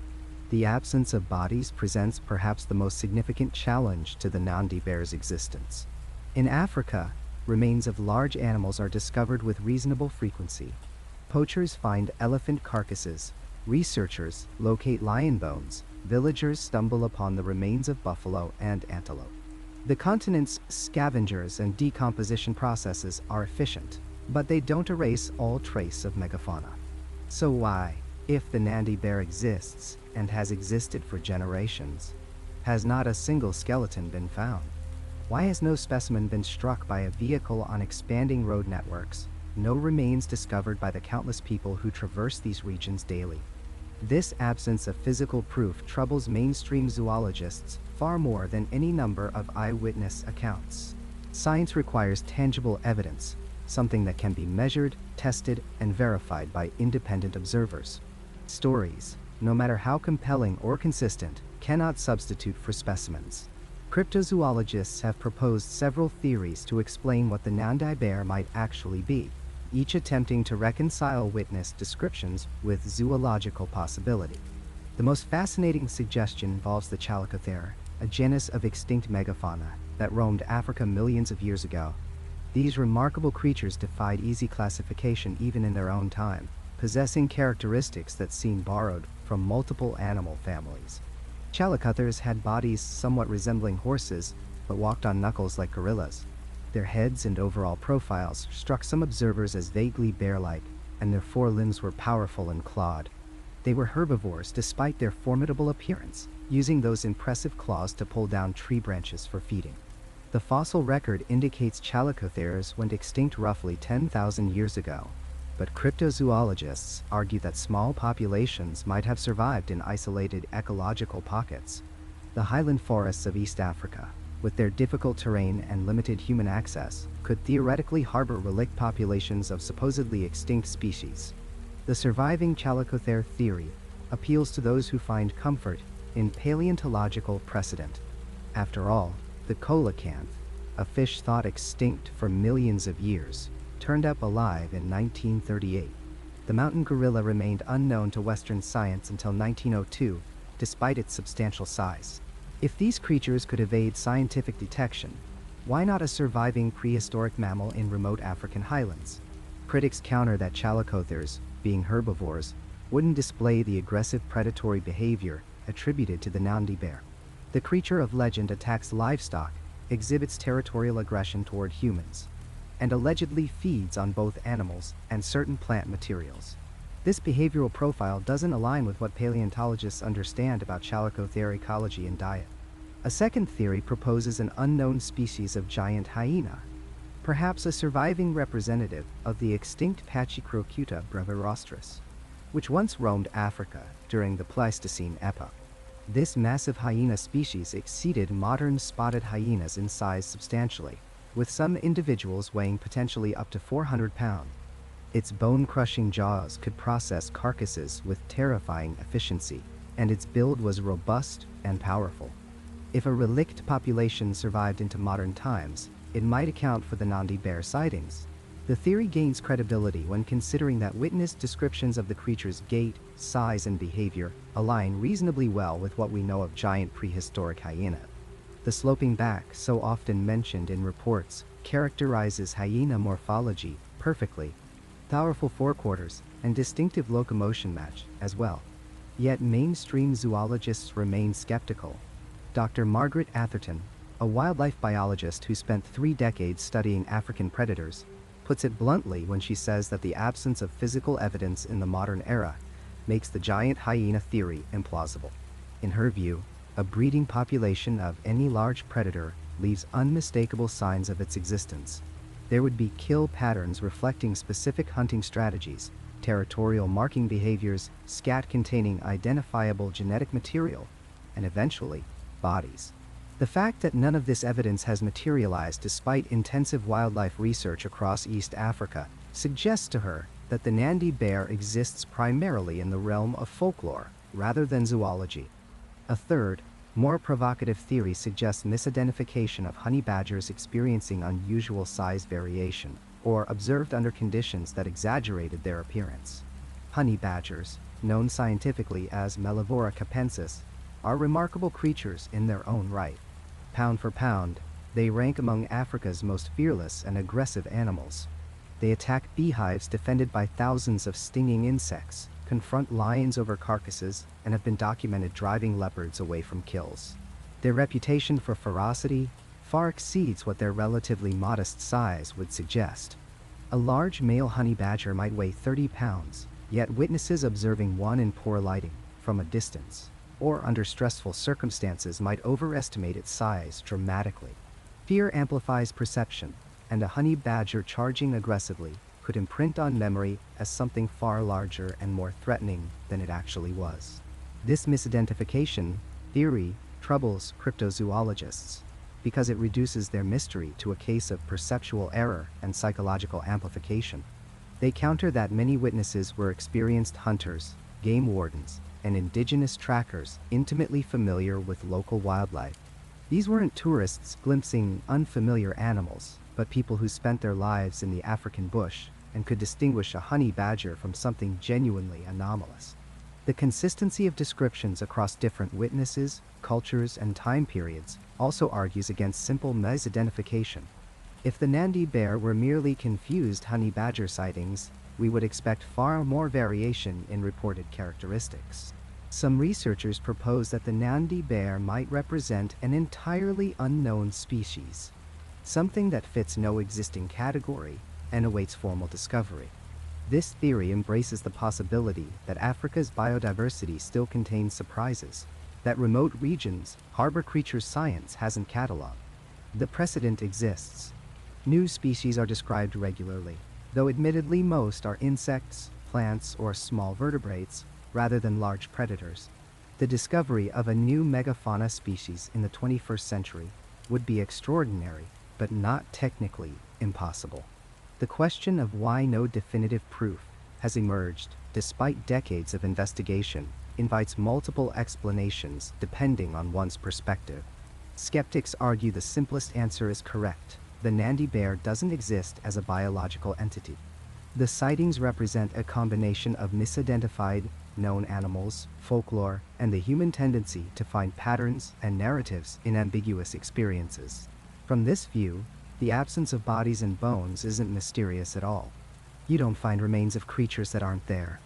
The absence of bodies presents perhaps the most significant challenge to the Nandi Bear's existence. In Africa, remains of large animals are discovered with reasonable frequency. Poachers find elephant carcasses, researchers locate lion bones, villagers stumble upon the remains of buffalo and antelope. The continent's scavengers and decomposition processes are efficient, but they don't erase all trace of megafauna. So why, if the Nandi Bear exists and has existed for generations, has not a single skeleton been found? Why has no specimen been struck by a vehicle on expanding road networks, no remains discovered by the countless people who traverse these regions daily? This absence of physical proof troubles mainstream zoologists far more than any number of eyewitness accounts. Science requires tangible evidence, something that can be measured, tested, and verified by independent observers. Stories, no matter how compelling or consistent, cannot substitute for specimens. Cryptozoologists have proposed several theories to explain what the Nandi Bear might actually be, each attempting to reconcile witness descriptions with zoological possibility. The most fascinating suggestion involves the Chalicotheres, a genus of extinct megafauna that roamed Africa millions of years ago. These remarkable creatures defied easy classification even in their own time, possessing characteristics that seem borrowed from multiple animal families. Chalicotheres had bodies somewhat resembling horses, but walked on knuckles like gorillas. Their heads and overall profiles struck some observers as vaguely bear-like, and their forelimbs were powerful and clawed. They were herbivores despite their formidable appearance, using those impressive claws to pull down tree branches for feeding. The fossil record indicates Chalicotheres went extinct roughly 10,000 years ago, but cryptozoologists argue that small populations might have survived in isolated ecological pockets. The highland forests of East Africa, with their difficult terrain and limited human access, could theoretically harbor relict populations of supposedly extinct species. The surviving Chalicotheres theory appeals to those who find comfort in paleontological precedent. After all, the coelacanth, a fish thought extinct for millions of years, turned up alive in 1938. The mountain gorilla remained unknown to Western science until 1902, despite its substantial size. If these creatures could evade scientific detection, why not a surviving prehistoric mammal in remote African highlands? Critics counter that Chalicotheres, being herbivores, wouldn't display the aggressive predatory behavior attributed to the Nandi Bear. The creature of legend attacks livestock, exhibits territorial aggression toward humans, and allegedly feeds on both animals and certain plant materials. This behavioral profile doesn't align with what paleontologists understand about Chalicotheres ecology and diet. A second theory proposes an unknown species of giant hyena, perhaps a surviving representative of the extinct Pachycrocuta brevirostris, which once roamed Africa during the Pleistocene epoch. This massive hyena species exceeded modern spotted hyenas in size substantially, with some individuals weighing potentially up to 400 pounds. Its bone-crushing jaws could process carcasses with terrifying efficiency, and its build was robust and powerful. If a relict population survived into modern times, it might account for the Nandi Bear sightings. The theory gains credibility when considering that witness descriptions of the creature's gait, size, and behavior align reasonably well with what we know of giant prehistoric hyena. The sloping back, so often mentioned in reports, characterizes hyena morphology perfectly. Powerful forequarters and distinctive locomotion match as well. Yet mainstream zoologists remain skeptical. Dr. Margaret Atherton, a wildlife biologist who spent 3 decades studying African predators, puts it bluntly when she says that the absence of physical evidence in the modern era makes the giant hyena theory implausible. In her view, a breeding population of any large predator leaves unmistakable signs of its existence. There would be kill patterns reflecting specific hunting strategies, territorial marking behaviors, scat containing identifiable genetic material, and eventually, bodies. The fact that none of this evidence has materialized despite intensive wildlife research across East Africa suggests to her that the Nandi bear exists primarily in the realm of folklore rather than zoology. A third, more provocative theory suggests misidentification of honey badgers experiencing unusual size variation, or observed under conditions that exaggerated their appearance. Honey badgers, known scientifically as Mellivora capensis, are remarkable creatures in their own right. Pound for pound, they rank among Africa's most fearless and aggressive animals. They attack beehives defended by thousands of stinging insects, confront lions over carcasses, and have been documented driving leopards away from kills. Their reputation for ferocity far exceeds what their relatively modest size would suggest. A large male honey badger might weigh 30 pounds, yet witnesses observing one in poor lighting, from a distance, or under stressful circumstances might overestimate its size dramatically. Fear amplifies perception, and a honey badger charging aggressively could imprint on memory as something far larger and more threatening than it actually was. This misidentification theory troubles cryptozoologists because it reduces their mystery to a case of perceptual error and psychological amplification. They counter that many witnesses were experienced hunters, game wardens, and indigenous trackers intimately familiar with local wildlife. These weren't tourists glimpsing unfamiliar animals, but people who spent their lives in the African bush and could distinguish a honey badger from something genuinely anomalous. The consistency of descriptions across different witnesses, cultures, and time periods also argues against simple misidentification. If the Nandi bear were merely confused honey badger sightings, we would expect far more variation in reported characteristics. Some researchers propose that the Nandi bear might represent an entirely unknown species, something that fits no existing category and awaits formal discovery. This theory embraces the possibility that Africa's biodiversity still contains surprises, that remote regions harbor creatures science hasn't cataloged. The precedent exists. New species are described regularly, though admittedly most are insects, plants, or small vertebrates, rather than large predators. The discovery of a new megafauna species in the 21st century would be extraordinary, but not technically impossible. The question of why no definitive proof has emerged, despite decades of investigation, invites multiple explanations depending on one's perspective. Skeptics argue the simplest answer is correct. The Nandi bear doesn't exist as a biological entity. The sightings represent a combination of misidentified, known animals, folklore, and the human tendency to find patterns and narratives in ambiguous experiences. From this view, the absence of bodies and bones isn't mysterious at all. You don't find remains of creatures that aren't there.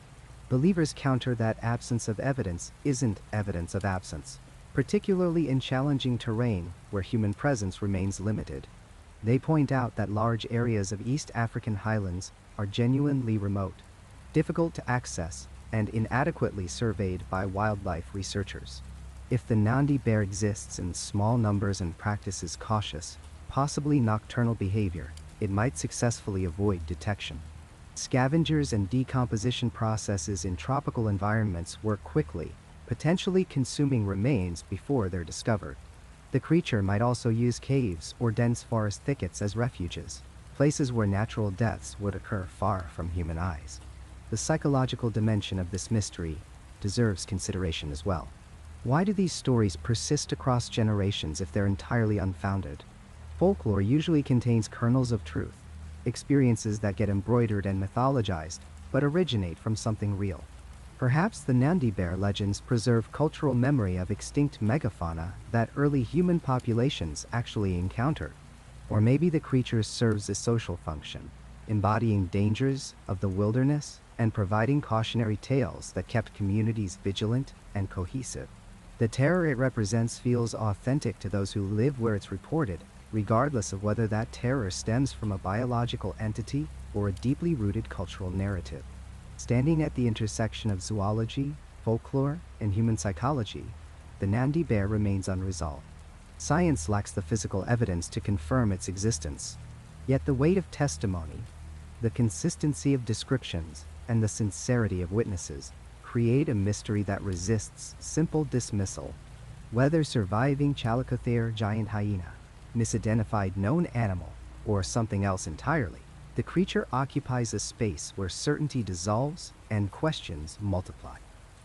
Believers counter that absence of evidence isn't evidence of absence, particularly in challenging terrain where human presence remains limited. They point out that large areas of East African highlands are genuinely remote, difficult to access, and inadequately surveyed by wildlife researchers. If the Nandi bear exists in small numbers and practices cautious, possibly nocturnal behavior, it might successfully avoid detection. Scavengers and decomposition processes in tropical environments work quickly, potentially consuming remains before they're discovered. The creature might also use caves or dense forest thickets as refuges, places where natural deaths would occur far from human eyes. The psychological dimension of this mystery deserves consideration as well. Why do these stories persist across generations if they're entirely unfounded? Folklore usually contains kernels of truth. experiences that get embroidered and mythologized, but originate from something real. Perhaps the Nandi Bear legends preserve cultural memory of extinct megafauna that early human populations actually encountered. Or maybe the creature serves a social function, embodying dangers of the wilderness and providing cautionary tales that kept communities vigilant and cohesive. The terror it represents feels authentic to those who live where it's reported, regardless of whether that terror stems from a biological entity or a deeply rooted cultural narrative. Standing at the intersection of zoology, folklore, and human psychology, the Nandi Bear remains unresolved. Science lacks the physical evidence to confirm its existence. Yet the weight of testimony, the consistency of descriptions, and the sincerity of witnesses create a mystery that resists simple dismissal. Whether surviving Chalicotheres giant hyena, misidentified known animal, or something else entirely, the creature occupies a space where certainty dissolves and questions multiply.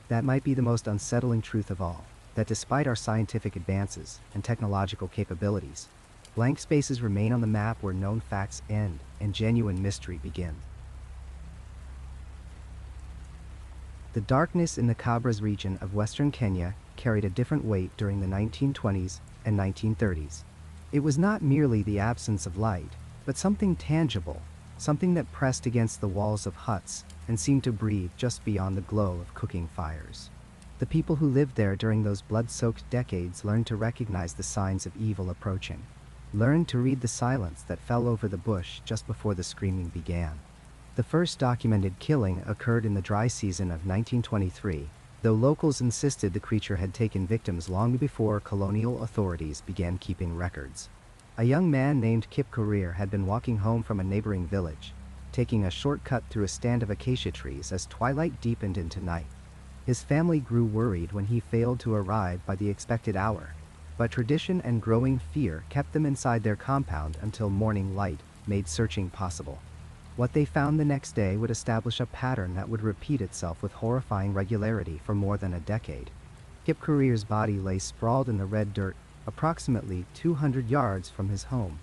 That might be the most unsettling truth of all, that despite our scientific advances and technological capabilities, blank spaces remain on the map where known facts end and genuine mystery begins. The darkness in the Kabras region of western Kenya carried a different weight during the 1920s and 1930s. It was not merely the absence of light, but something tangible, something that pressed against the walls of huts and seemed to breathe just beyond the glow of cooking fires. The people who lived there during those blood-soaked decades learned to recognize the signs of evil approaching, learned to read the silence that fell over the bush just before the screaming began. The first documented killing occurred in the dry season of 1923, though locals insisted the creature had taken victims long before colonial authorities began keeping records. A young man named Cryptid had been walking home from a neighboring village, taking a shortcut through a stand of acacia trees as twilight deepened into night. His family grew worried when he failed to arrive by the expected hour, but tradition and growing fear kept them inside their compound until morning light made searching possible. What they found the next day would establish a pattern that would repeat itself with horrifying regularity for more than a decade. Cryptid's body lay sprawled in the red dirt, approximately 200 yards from his home.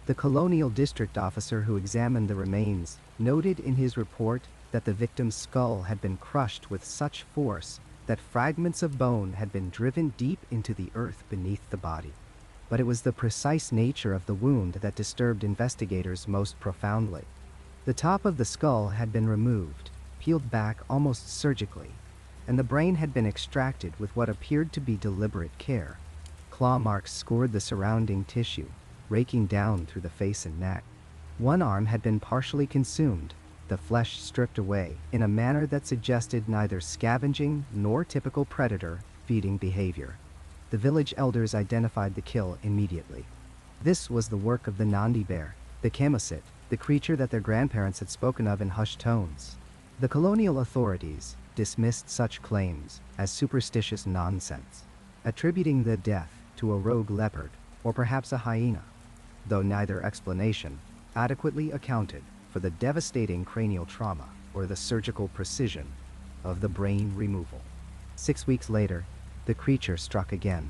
The colonial district officer who examined the remains noted in his report that the victim's skull had been crushed with such force that fragments of bone had been driven deep into the earth beneath the body. But it was the precise nature of the wound that disturbed investigators most profoundly. The top of the skull had been removed, peeled back almost surgically, and the brain had been extracted with what appeared to be deliberate care. Claw marks scored the surrounding tissue, raking down through the face and neck. One arm had been partially consumed, the flesh stripped away in a manner that suggested neither scavenging nor typical predator-feeding behavior. The village elders identified the kill immediately. This was the work of the Nandi Bear, the Chemosit, the creature that their grandparents had spoken of in hushed tones. The colonial authorities dismissed such claims as superstitious nonsense, attributing the death to a rogue leopard or perhaps a hyena, though neither explanation adequately accounted for the devastating cranial trauma or the surgical precision of the brain removal. 6 weeks later, the creature struck again.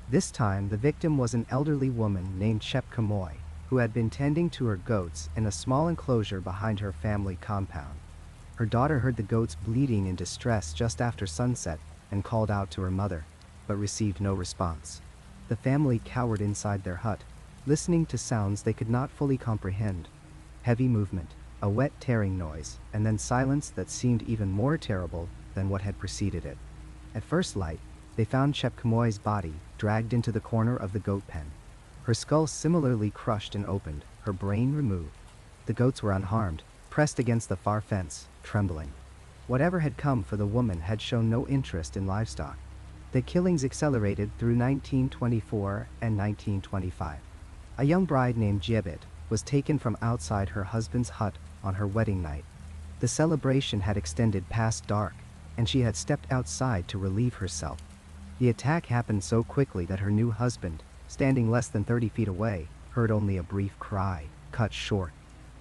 This time, the victim was an elderly woman named Chemosit, who had been tending to her goats in a small enclosure behind her family compound. Her daughter heard the goats bleating in distress just after sunset and called out to her mother, but received no response. The family cowered inside their hut, listening to sounds they could not fully comprehend. Heavy movement, a wet tearing noise, and then silence that seemed even more terrible than what had preceded it. At first light, they found Chemosit's body dragged into the corner of the goat pen. Her skull similarly crushed and opened, her brain removed. The goats were unharmed, pressed against the far fence, trembling. Whatever had come for the woman had shown no interest in livestock. The killings accelerated through 1924 and 1925. A young bride named Jebet was taken from outside her husband's hut on her wedding night. The celebration had extended past dark, and she had stepped outside to relieve herself. The attack happened so quickly that her new husband, standing less than 30 feet away, heard only a brief cry, cut short.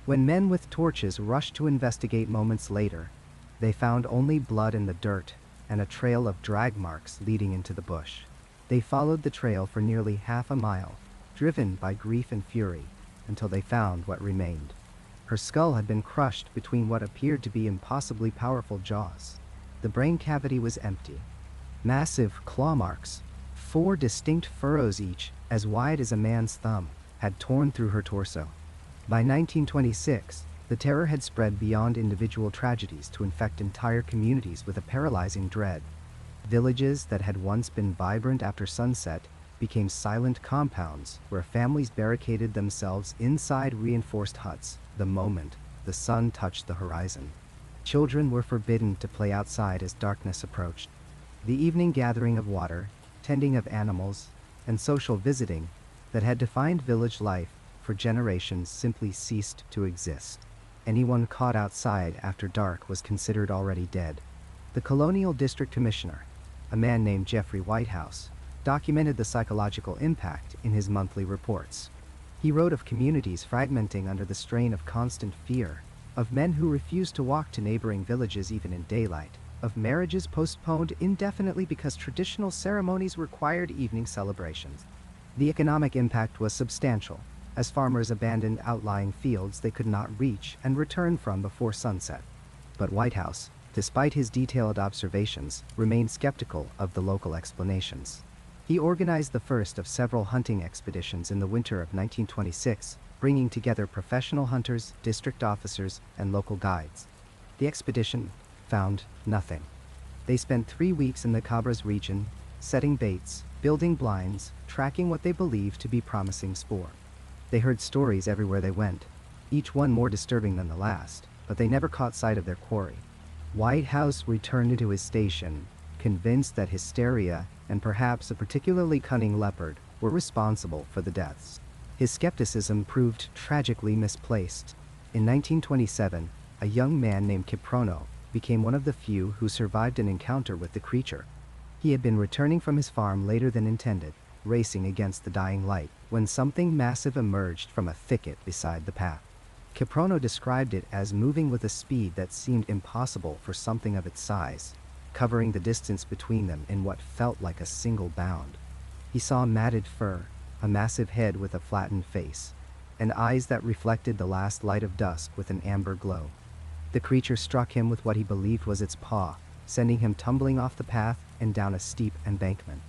When men with torches rushed to investigate moments later, they found only blood in the dirt and a trail of drag marks leading into the bush. They followed the trail for nearly half a mile, driven by grief and fury, until they found what remained. Her skull had been crushed between what appeared to be impossibly powerful jaws. The brain cavity was empty. Massive claw marks, 4 distinct furrows each as wide as a man's thumb, had torn through her torso. By 1926, the terror had spread beyond individual tragedies to infect entire communities with a paralyzing dread. Villages that had once been vibrant after sunset became silent compounds where families barricaded themselves inside reinforced huts the moment the sun touched the horizon. Children were forbidden to play outside as darkness approached. The evening gathering of water, tending of animals, and social visiting that had defined village life for generations simply ceased to exist. Anyone caught outside after dark was considered already dead. The Colonial District Commissioner, a man named Jeffrey Whitehouse, documented the psychological impact in his monthly reports. He wrote of communities fragmenting under the strain of constant fear, of men who refused to walk to neighboring villages even in daylight, of marriages postponed indefinitely because traditional ceremonies required evening celebrations. The economic impact was substantial, as farmers abandoned outlying fields they could not reach and return from before sunset. But Whitehouse, despite his detailed observations, remained skeptical of the local explanations. He organized the first of several hunting expeditions in the winter of 1926, bringing together professional hunters, district officers, and local guides. The expedition found nothing. They spent 3 weeks in the Kabras region, setting baits, building blinds, tracking what they believed to be promising spoor. They heard stories everywhere they went, each one more disturbing than the last, but they never caught sight of their quarry. Whitehouse returned to his station, convinced that hysteria and perhaps a particularly cunning leopard were responsible for the deaths. His skepticism proved tragically misplaced. In 1927, a young man named Kiprono became one of the few who survived an encounter with the creature. He had been returning from his farm later than intended, racing against the dying light, when something massive emerged from a thicket beside the path. Kiprono described it as moving with a speed that seemed impossible for something of its size, covering the distance between them in what felt like a single bound. He saw matted fur, a massive head with a flattened face, and eyes that reflected the last light of dusk with an amber glow. The creature struck him with what he believed was its paw, sending him tumbling off the path and down a steep embankment.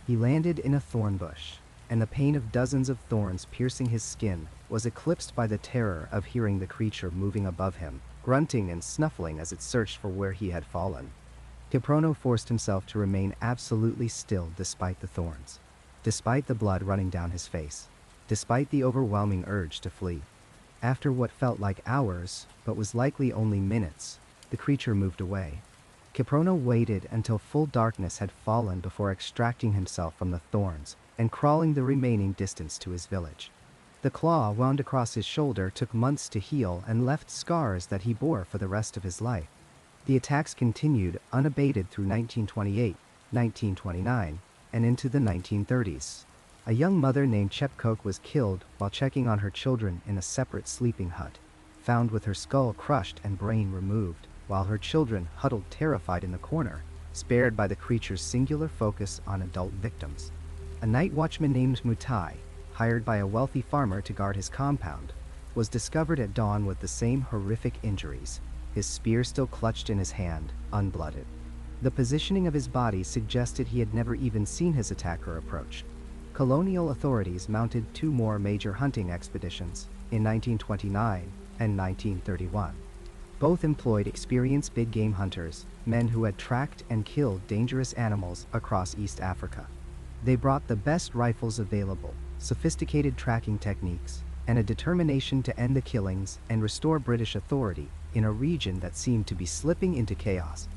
He landed in a thorn bush, and the pain of dozens of thorns piercing his skin was eclipsed by the terror of hearing the creature moving above him, grunting and snuffling as it searched for where he had fallen. Kiprono forced himself to remain absolutely still despite the thorns, despite the blood running down his face, despite the overwhelming urge to flee. After what felt like hours, but was likely only minutes, the creature moved away. Kiprono waited until full darkness had fallen before extracting himself from the thorns and crawling the remaining distance to his village. The claw wound across his shoulder took months to heal and left scars that he bore for the rest of his life. The attacks continued unabated through 1928, 1929, and into the 1930s. A young mother named Chepcoke was killed while checking on her children in a separate sleeping hut, found with her skull crushed and brain removed, while her children huddled terrified in the corner, spared by the creature's singular focus on adult victims. A night watchman named Mutai, hired by a wealthy farmer to guard his compound, was discovered at dawn with the same horrific injuries, his spear still clutched in his hand, unblooded. The positioning of his body suggested he had never even seen his attacker approach. Colonial authorities mounted 2 more major hunting expeditions in 1929 and 1931. Both employed experienced big game hunters, men who had tracked and killed dangerous animals across East Africa. They brought the best rifles available, sophisticated tracking techniques, and a determination to end the killings and restore British authority in a region that seemed to be slipping into chaos.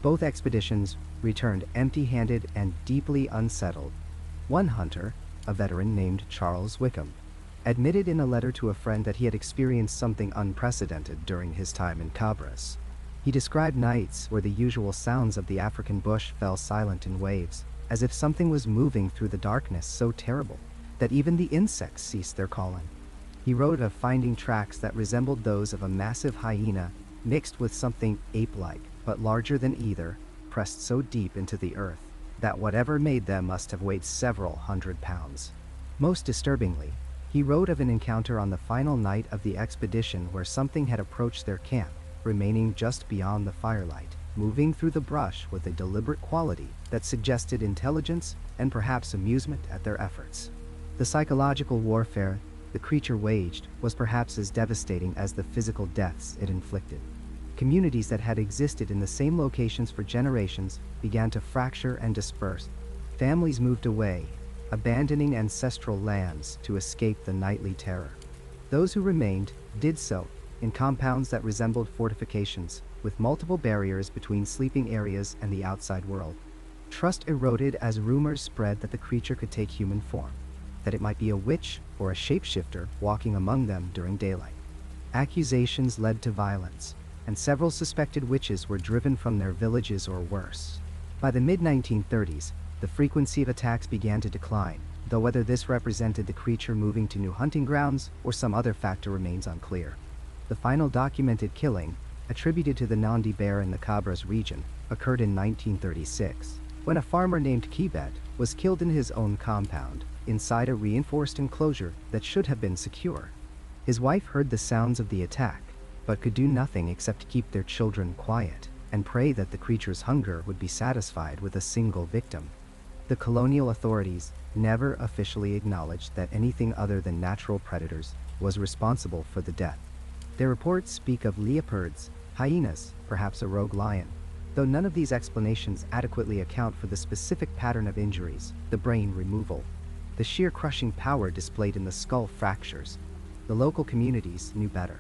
Both expeditions returned empty-handed and deeply unsettled. One hunter, a veteran named Charles Wickham, admitted in a letter to a friend that he had experienced something unprecedented during his time in Kabras. He described nights where the usual sounds of the African bush fell silent in waves, as if something was moving through the darkness so terrible that even the insects ceased their calling. He wrote of finding tracks that resembled those of a massive hyena mixed with something ape-like, but larger than either, pressed so deep into the earth that whatever made them must have weighed several hundred pounds. Most disturbingly, He wrote of an encounter on the final night of the expedition where something had approached their camp, remaining just beyond the firelight, moving through the brush with a deliberate quality that suggested intelligence and perhaps amusement at their efforts. The psychological warfare the creature waged was perhaps as devastating as the physical deaths it inflicted. Communities that had existed in the same locations for generations began to fracture and disperse. Families moved away, abandoning ancestral lands to escape the nightly terror. Those who remained did so in compounds that resembled fortifications, with multiple barriers between sleeping areas and the outside world. Trust eroded as rumors spread that the creature could take human form, that it might be a witch or a shapeshifter walking among them during daylight. Accusations led to violence, and several suspected witches were driven from their villages or worse. By the mid-1930s, the frequency of attacks began to decline, though whether this represented the creature moving to new hunting grounds or some other factor remains unclear. The final documented killing, attributed to the Nandi Bear in the Kabras region, occurred in 1936, when a farmer named Kibet was killed in his own compound, inside a reinforced enclosure that should have been secure. His wife heard the sounds of the attack, but could do nothing except keep their children quiet and pray that the creature's hunger would be satisfied with a single victim. The colonial authorities never officially acknowledged that anything other than natural predators was responsible for the death. Their reports speak of leopards, hyenas, perhaps a rogue lion, though none of these explanations adequately account for the specific pattern of injuries, the brain removal, the sheer crushing power displayed in the skull fractures. The local communities knew better.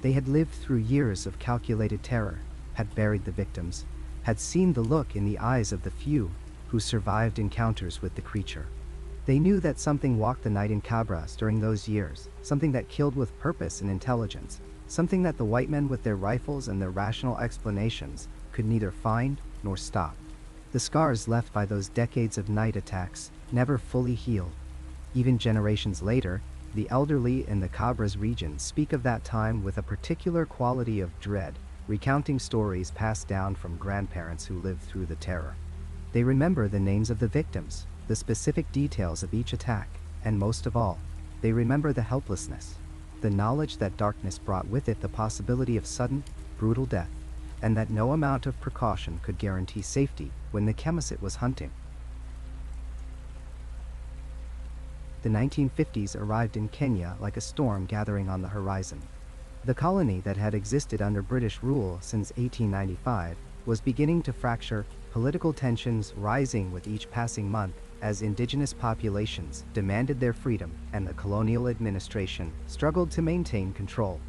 They had lived through years of calculated terror, had buried the victims, had seen the look in the eyes of the few who survived encounters with the creature. They knew that something walked the night in Kabras during those years, something that killed with purpose and intelligence, something that the white men with their rifles and their rational explanations could neither find nor stop. The scars left by those decades of night attacks never fully healed. Even generations later, the elderly in the Kabras region speak of that time with a particular quality of dread, recounting stories passed down from grandparents who lived through the terror. They remember the names of the victims, the specific details of each attack, and most of all, they remember the helplessness, the knowledge that darkness brought with it the possibility of sudden, brutal death, and that no amount of precaution could guarantee safety when the Chemosit was hunting. The 1950s arrived in Kenya like a storm gathering on the horizon. The colony that had existed under British rule since 1895 was beginning to fracture, political tensions rising with each passing month as indigenous populations demanded their freedom and the colonial administration struggled to maintain control.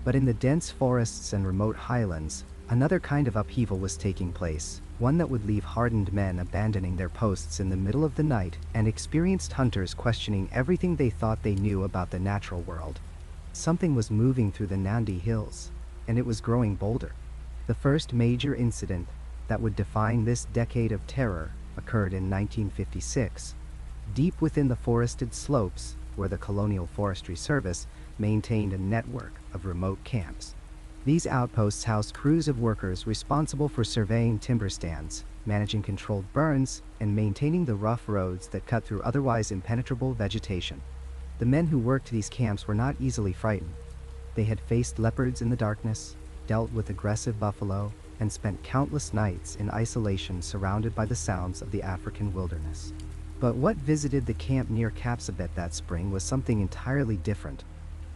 But in the dense forests and remote highlands, another kind of upheaval was taking place, one that would leave hardened men abandoning their posts in the middle of the night and experienced hunters questioning everything they thought they knew about the natural world. Something was moving through the Nandi Hills, and it was growing bolder. The first major incident that would define this decade of terror occurred in 1956, deep within the forested slopes where the Colonial Forestry Service maintained a network of remote camps. These outposts housed crews of workers responsible for surveying timber stands, managing controlled burns, and maintaining the rough roads that cut through otherwise impenetrable vegetation. The men who worked these camps were not easily frightened. They had faced leopards in the darkness, dealt with aggressive buffalo, and spent countless nights in isolation surrounded by the sounds of the African wilderness. But what visited the camp near Kapsabet that spring was something entirely different.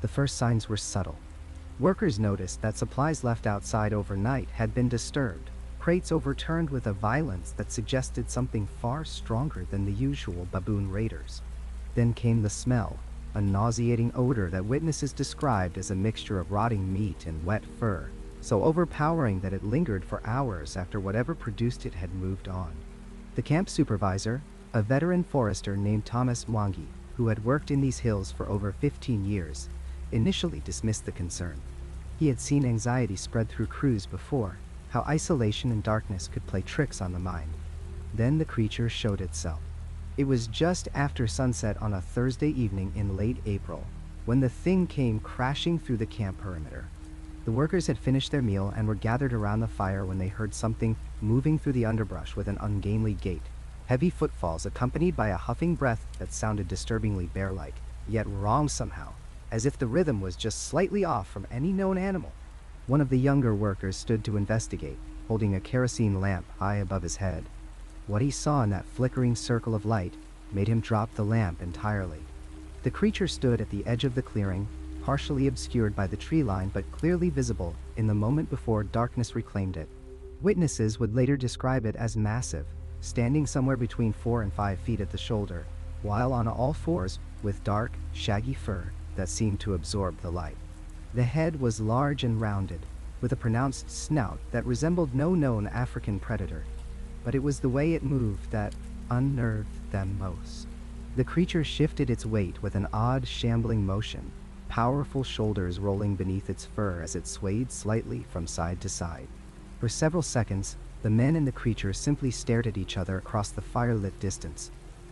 The first signs were subtle. Workers noticed that supplies left outside overnight had been disturbed, crates overturned with a violence that suggested something far stronger than the usual baboon raiders. Then came the smell, a nauseating odor that witnesses described as a mixture of rotting meat and wet fur, so overpowering that it lingered for hours after whatever produced it had moved on. The camp supervisor, a veteran forester named Thomas Mwangi, who had worked in these hills for over 15 years, initially dismissed the concern. He had seen anxiety spread through crews before, how isolation and darkness could play tricks on the mind. Then the creature showed itself. It was just after sunset on a Thursday evening in late April, when the thing came crashing through the camp perimeter. The workers had finished their meal and were gathered around the fire when they heard something moving through the underbrush with an ungainly gait, heavy footfalls accompanied by a huffing breath that sounded disturbingly bear-like. yet wrong somehow, as if the rhythm was just slightly off from any known animal. One of the younger workers stood to investigate, holding a kerosene lamp high above his head. What he saw in that flickering circle of light made him drop the lamp entirely. The creature stood at the edge of the clearing, partially obscured by the tree line but clearly visible in the moment before darkness reclaimed it. Witnesses would later describe it as massive, standing somewhere between 4 and 5 feet at the shoulder, while on all fours with dark, shaggy fur that seemed to absorb the light. The head was large and rounded, with a pronounced snout that resembled no known African predator, but it was the way it moved that unnerved them most. The creature shifted its weight with an odd, shambling motion, powerful shoulders rolling beneath its fur as it swayed slightly from side to side. For several seconds, the men and the creature simply stared at each other across the firelit distance.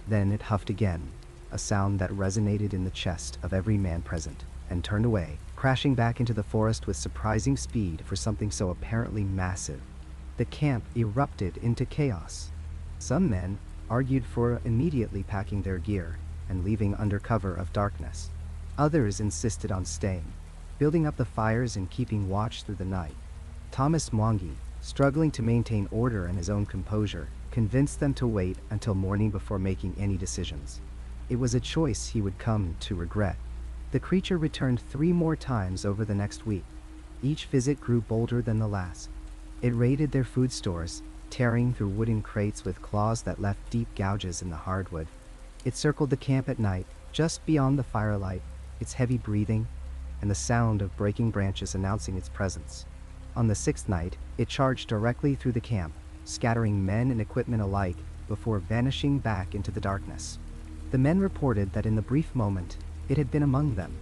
Then it huffed again, a sound that resonated in the chest of every man present, and turned away, crashing back into the forest with surprising speed for something so apparently massive. The camp erupted into chaos. Some men argued for immediately packing their gear and leaving under cover of darkness. Others insisted on staying, building up the fires and keeping watch through the night. Thomas Mwangi, struggling to maintain order and his own composure, convinced them to wait until morning before making any decisions. It was a choice he would come to regret. The creature returned 3 more times over the next week. Each visit grew bolder than the last. It raided their food stores, tearing through wooden crates with claws that left deep gouges in the hardwood. It circled the camp at night, just beyond the firelight, its heavy breathing, and the sound of breaking branches announcing its presence. On the 6th night, it charged directly through the camp, scattering men and equipment alike before vanishing back into the darkness. The men reported that in the brief moment, it had been among them.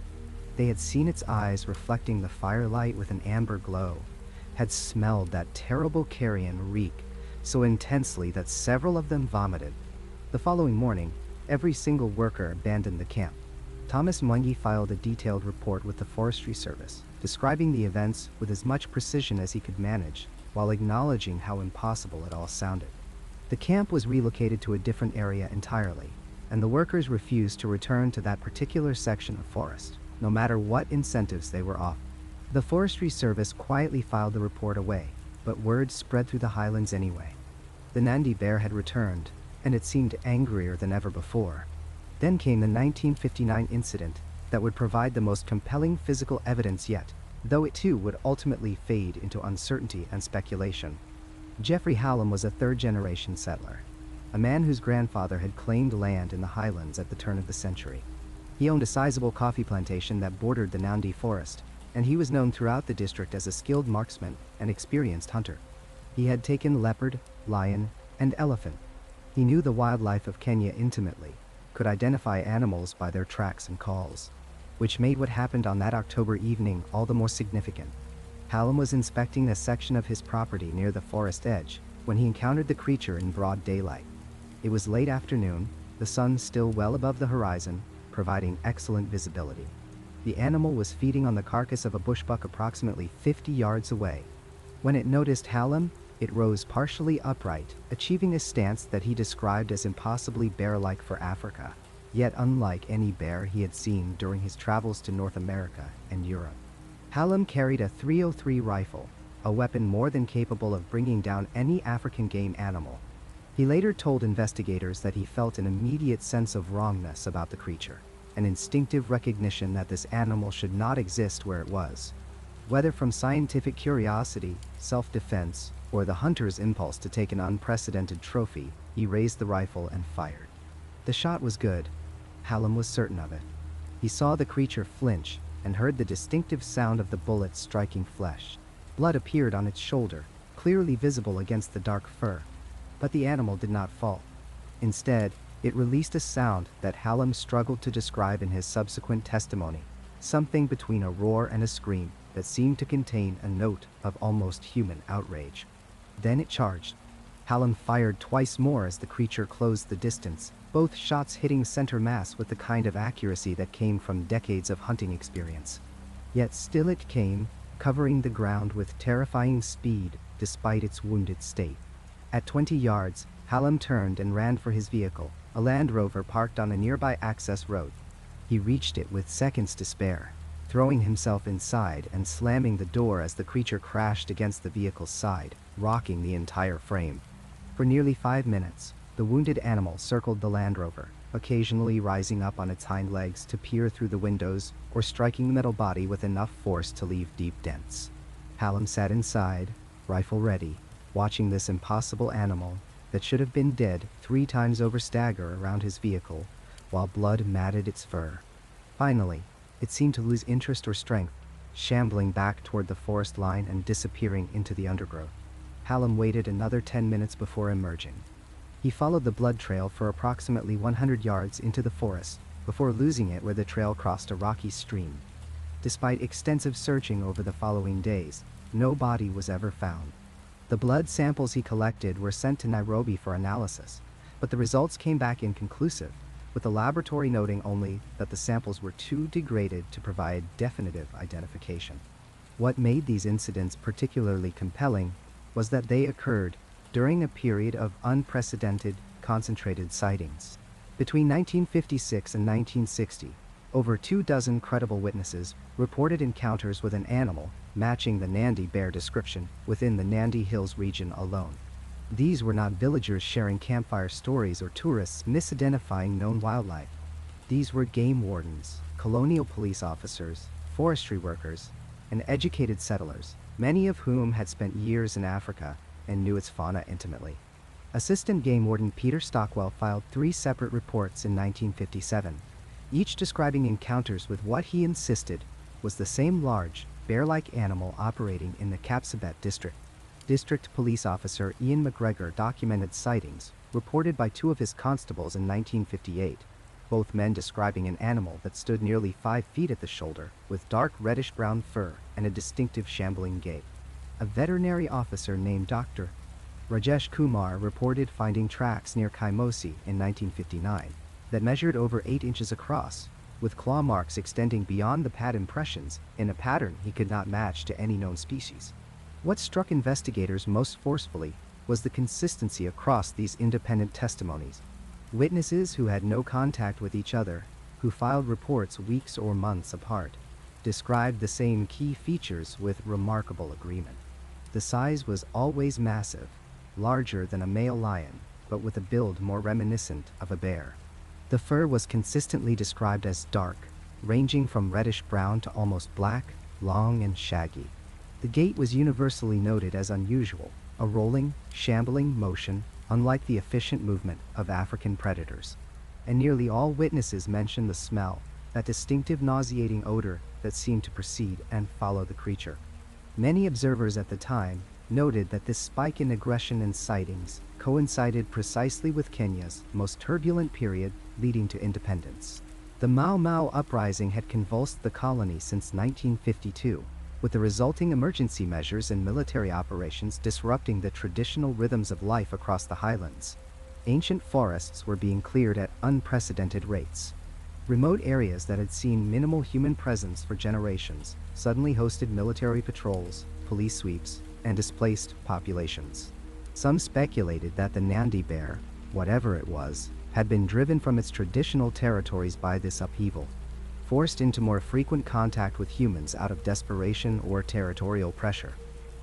They had seen its eyes reflecting the firelight with an amber glow, had smelled that terrible carrion reek so intensely that several of them vomited. The following morning, every single worker abandoned the camp. Thomas Mwangi filed a detailed report with the Forestry Service, describing the events with as much precision as he could manage, while acknowledging how impossible it all sounded. The camp was relocated to a different area entirely, and the workers refused to return to that particular section of forest, no matter what incentives they were offered. The Forestry Service quietly filed the report away, but word spread through the Highlands anyway. The Nandi Bear had returned, and it seemed angrier than ever before. Then came the 1959 incident that would provide the most compelling physical evidence yet, though it too would ultimately fade into uncertainty and speculation. Jeffrey Hallam was a third-generation settler, a man whose grandfather had claimed land in the Highlands at the turn of the century. He owned a sizable coffee plantation that bordered the Nandi forest, and he was known throughout the district as a skilled marksman and experienced hunter. He had taken leopard, lion, and elephant. He knew the wildlife of Kenya intimately, could identify animals by their tracks and calls, which made what happened on that October evening all the more significant. Hallam was inspecting a section of his property near the forest edge when he encountered the creature in broad daylight. It was late afternoon, the sun still well above the horizon, providing excellent visibility. The animal was feeding on the carcass of a bushbuck approximately 50 yards away. When it noticed Hallam, it rose partially upright, achieving a stance that he described as impossibly bear-like for Africa, yet unlike any bear he had seen during his travels to North America and Europe. Hallam carried a .303 rifle, a weapon more than capable of bringing down any African game animal. He later told investigators that he felt an immediate sense of wrongness about the creature, an instinctive recognition that this animal should not exist where it was. Whether from scientific curiosity, self-defense, or the hunter's impulse to take an unprecedented trophy, he raised the rifle and fired. The shot was good. Hallam was certain of it. He saw the creature flinch and heard the distinctive sound of the bullet striking flesh. Blood appeared on its shoulder, clearly visible against the dark fur. But the animal did not fall. Instead, it released a sound that Hallam struggled to describe in his subsequent testimony, something between a roar and a scream that seemed to contain a note of almost human outrage. Then it charged. Hallam fired twice more as the creature closed the distance, both shots hitting center mass with the kind of accuracy that came from decades of hunting experience. Yet still it came, covering the ground with terrifying speed despite its wounded state. At 20 yards, Hallam turned and ran for his vehicle, a Land Rover parked on a nearby access road. He reached it with seconds to spare, throwing himself inside and slamming the door as the creature crashed against the vehicle's side, rocking the entire frame. For nearly 5 minutes, the wounded animal circled the Land Rover, occasionally rising up on its hind legs to peer through the windows or striking the metal body with enough force to leave deep dents. Hallam sat inside, rifle ready, watching this impossible animal that should have been dead 3 times over stagger around his vehicle, while blood matted its fur. Finally, it seemed to lose interest or strength, shambling back toward the forest line and disappearing into the undergrowth. Hallam waited another 10 minutes before emerging. He followed the blood trail for approximately 100 yards into the forest, before losing it where the trail crossed a rocky stream. Despite extensive searching over the following days, no body was ever found. The blood samples he collected were sent to Nairobi for analysis, but the results came back inconclusive, with the laboratory noting only that the samples were too degraded to provide definitive identification. What made these incidents particularly compelling was that they occurred during a period of unprecedented, concentrated sightings. Between 1956 and 1960, over 24 credible witnesses reported encounters with an animal matching the Nandi Bear description within the Nandi Hills region alone. These were not villagers sharing campfire stories or tourists misidentifying known wildlife. These were game wardens, colonial police officers, forestry workers, and educated settlers, many of whom had spent years in Africa and knew its fauna intimately. Assistant Game Warden Peter Stockwell filed 3 separate reports in 1957, each describing encounters with what he insisted was the same large, bear-like animal operating in the Kapsabet district. District Police Officer Ian McGregor documented sightings reported by 2 of his constables in 1958, both men describing an animal that stood nearly 5 feet at the shoulder, with dark reddish-brown fur and a distinctive shambling gait. A veterinary officer named Dr. Rajesh Kumar reported finding tracks near Chemosit in 1959 that measured over 8 inches across, with claw marks extending beyond the pad impressions in a pattern he could not match to any known species. What struck investigators most forcefully was the consistency across these independent testimonies. Witnesses who had no contact with each other, who filed reports weeks or months apart, described the same key features with remarkable agreement. The size was always massive, larger than a male lion, but with a build more reminiscent of a bear. The fur was consistently described as dark, ranging from reddish-brown to almost black, long and shaggy. The gait was universally noted as unusual, a rolling, shambling motion unlike the efficient movement of African predators. And nearly all witnesses mentioned the smell, that distinctive nauseating odor that seemed to precede and follow the creature. Many observers at the time noted that this spike in aggression and sightings coincided precisely with Kenya's most turbulent period leading to independence. The Mau Mau uprising had convulsed the colony since 1952, with the resulting emergency measures and military operations disrupting the traditional rhythms of life across the highlands. Ancient forests were being cleared at unprecedented rates. Remote areas that had seen minimal human presence for generations suddenly hosted military patrols, police sweeps, and displaced populations. Some speculated that the Nandi Bear, whatever it was, had been driven from its traditional territories by this upheaval, forced into more frequent contact with humans out of desperation or territorial pressure.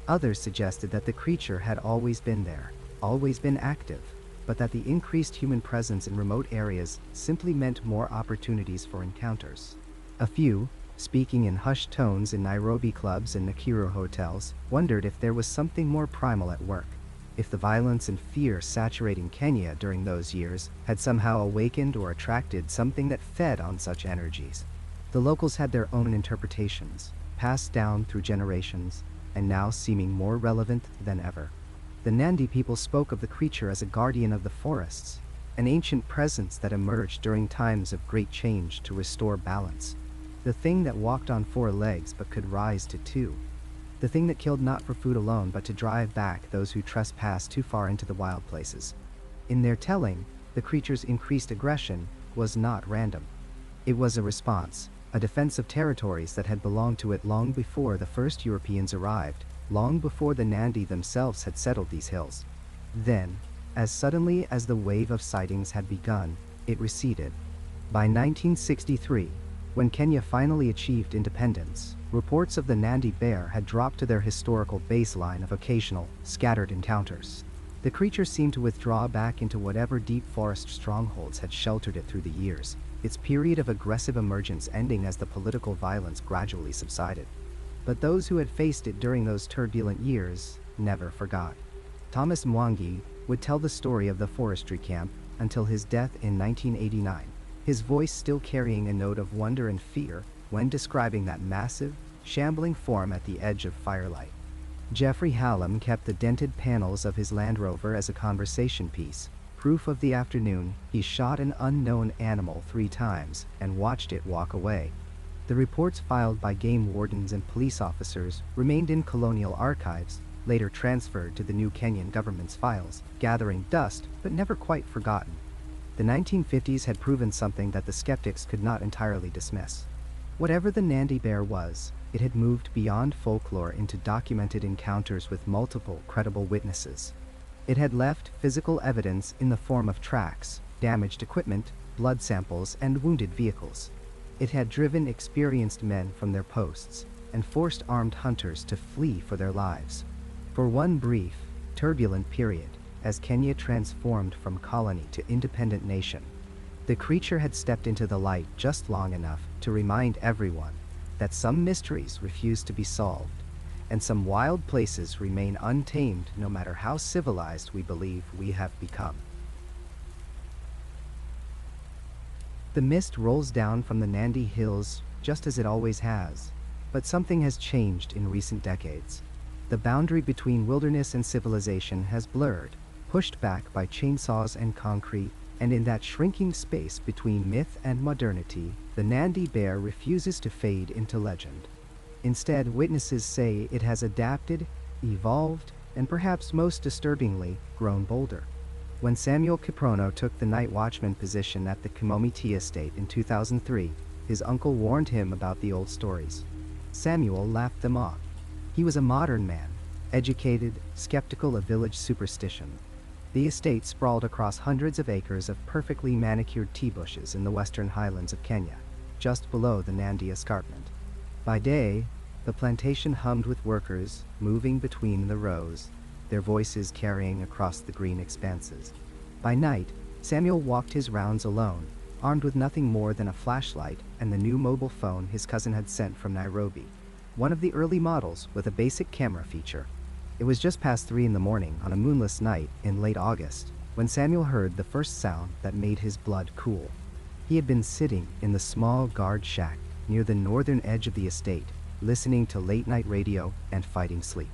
Others suggested that the creature had always been there, always been active, but that the increased human presence in remote areas simply meant more opportunities for encounters. A few, speaking in hushed tones in Nairobi clubs and Nakuru hotels, wondered if there was something more primal at work, if the violence and fear saturating Kenya during those years had somehow awakened or attracted something that fed on such energies. The locals had their own interpretations, passed down through generations, and now seeming more relevant than ever. The Nandi people spoke of the creature as a guardian of the forests, an ancient presence that emerged during times of great change to restore balance. The thing that walked on 4 legs but could rise to 2. The thing that killed not for food alone but to drive back those who trespassed too far into the wild places. In their telling, the creature's increased aggression was not random. It was a response, a defense of territories that had belonged to it long before the first Europeans arrived, long before the Nandi themselves had settled these hills. Then, as suddenly as the wave of sightings had begun, it receded. By 1963, when Kenya finally achieved independence, reports of the Nandi Bear had dropped to their historical baseline of occasional, scattered encounters. The creature seemed to withdraw back into whatever deep forest strongholds had sheltered it through the years, its period of aggressive emergence ending as the political violence gradually subsided. But those who had faced it during those turbulent years never forgot. Thomas Mwangi would tell the story of the forestry camp until his death in 1989, his voice still carrying a note of wonder and fear when describing that massive, shambling form at the edge of firelight. Jeffrey Hallam kept the dented panels of his Land Rover as a conversation piece, proof of the afternoon he shot an unknown animal 3 times and watched it walk away. The reports filed by game wardens and police officers remained in colonial archives, later transferred to the new Kenyan government's files, gathering dust but never quite forgotten. The 1950s had proven something that the skeptics could not entirely dismiss. Whatever the Nandi Bear was, it had moved beyond folklore into documented encounters with multiple credible witnesses. It had left physical evidence in the form of tracks, damaged equipment, blood samples, and wounded vehicles. It had driven experienced men from their posts and forced armed hunters to flee for their lives. For one brief, turbulent period, as Kenya transformed from colony to independent nation, the creature had stepped into the light just long enough to remind everyone that some mysteries refuse to be solved, and some wild places remain untamed no matter how civilized we believe we have become. The mist rolls down from the Nandi Hills just as it always has, but something has changed in recent decades. The boundary between wilderness and civilization has blurred, pushed back by chainsaws and concrete, and in that shrinking space between myth and modernity, the Nandi Bear refuses to fade into legend. Instead, witnesses say it has adapted, evolved, and perhaps most disturbingly, grown bolder. When Samuel Kiprono took the night watchman position at the Chemosit estate in 2003, his uncle warned him about the old stories. Samuel laughed them off. He was a modern man, educated, skeptical of village superstition. The estate sprawled across hundreds of acres of perfectly manicured tea bushes in the western highlands of Kenya, just below the Nandi escarpment. By day, the plantation hummed with workers moving between the rows, their voices carrying across the green expanses. By night, Samuel walked his rounds alone, armed with nothing more than a flashlight and the new mobile phone his cousin had sent from Nairobi, one of the early models with a basic camera feature. It was just past 3 in the morning on a moonless night in late August when Samuel heard the first sound that made his blood cool. He had been sitting in the small guard shack near the northern edge of the estate, listening to late-night radio and fighting sleep.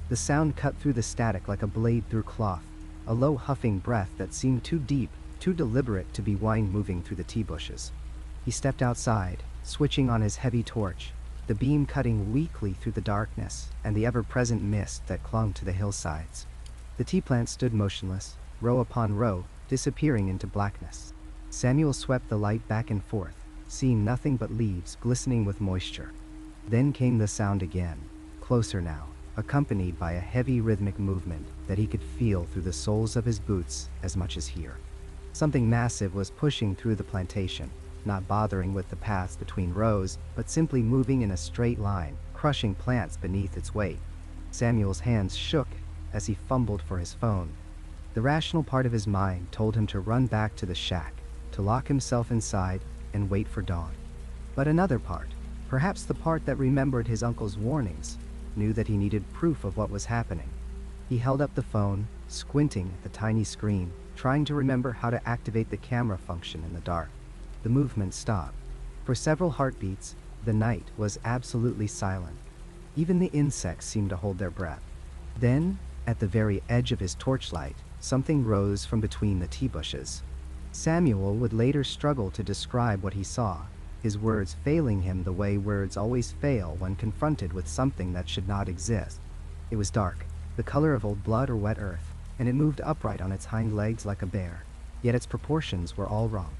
The sound cut through the static like a blade through cloth, a low huffing breath that seemed too deep, too deliberate to be wind moving through the tea bushes. He stepped outside, switching on his heavy torch, the beam cutting weakly through the darkness and the ever-present mist that clung to the hillsides. The tea plant stood motionless, row upon row, disappearing into blackness. Samuel swept the light back and forth, seeing nothing but leaves glistening with moisture. Then came the sound again, closer now, accompanied by a heavy rhythmic movement that he could feel through the soles of his boots as much as hear. Something massive was pushing through the plantation, not bothering with the paths between rows, but simply moving in a straight line, crushing plants beneath its weight. Samuel's hands shook as he fumbled for his phone. The rational part of his mind told him to run back to the shack, to lock himself inside and wait for dawn. But another part, perhaps the part that remembered his uncle's warnings, knew that he needed proof of what was happening. He held up the phone, squinting at the tiny screen, trying to remember how to activate the camera function in the dark. The movement stopped. For several heartbeats, the night was absolutely silent. Even the insects seemed to hold their breath. Then, at the very edge of his torchlight, something rose from between the tea bushes. Samuel would later struggle to describe what he saw, his words failing him the way words always fail when confronted with something that should not exist. It was dark, the color of old blood or wet earth, and it moved upright on its hind legs like a bear, yet its proportions were all wrong.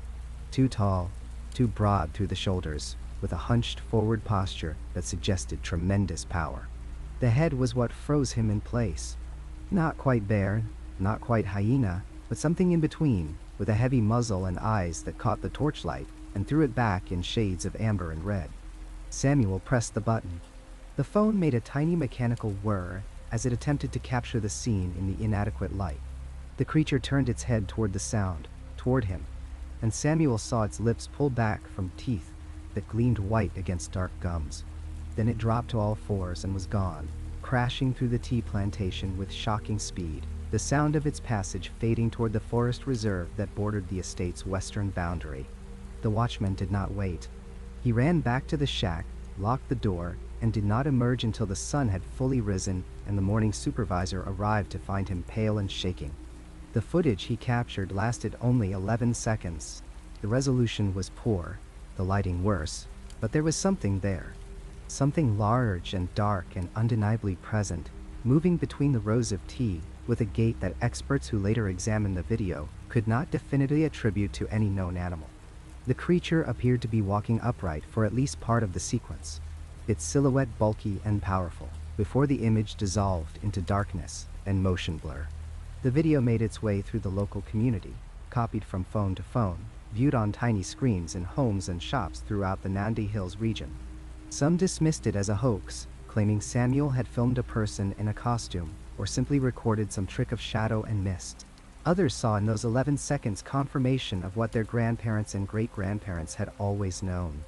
Too tall, too broad through the shoulders, with a hunched forward posture that suggested tremendous power. The head was what froze him in place. Not quite bear, not quite hyena, but something in between, with a heavy muzzle and eyes that caught the torchlight and threw it back in shades of amber and red. Samuel pressed the button. The phone made a tiny mechanical whir as it attempted to capture the scene in the inadequate light. The creature turned its head toward the sound, toward him, and Samuel saw its lips pull back from teeth that gleamed white against dark gums. Then it dropped to all fours and was gone, crashing through the tea plantation with shocking speed, the sound of its passage fading toward the forest reserve that bordered the estate's western boundary. The watchman did not wait. He ran back to the shack, locked the door, and did not emerge until the sun had fully risen and the morning supervisor arrived to find him pale and shaking. The footage he captured lasted only 11 seconds. The resolution was poor, the lighting worse, but there was something there. Something large and dark and undeniably present, moving between the rows of tea, with a gait that experts who later examined the video could not definitively attribute to any known animal. The creature appeared to be walking upright for at least part of the sequence, its silhouette bulky and powerful, before the image dissolved into darkness and motion blur. The video made its way through the local community, copied from phone to phone, viewed on tiny screens in homes and shops throughout the Nandi Hills region. Some dismissed it as a hoax, claiming Samuel had filmed a person in a costume or simply recorded some trick of shadow and mist. Others saw in those 11 seconds confirmation of what their grandparents and great-grandparents had always known.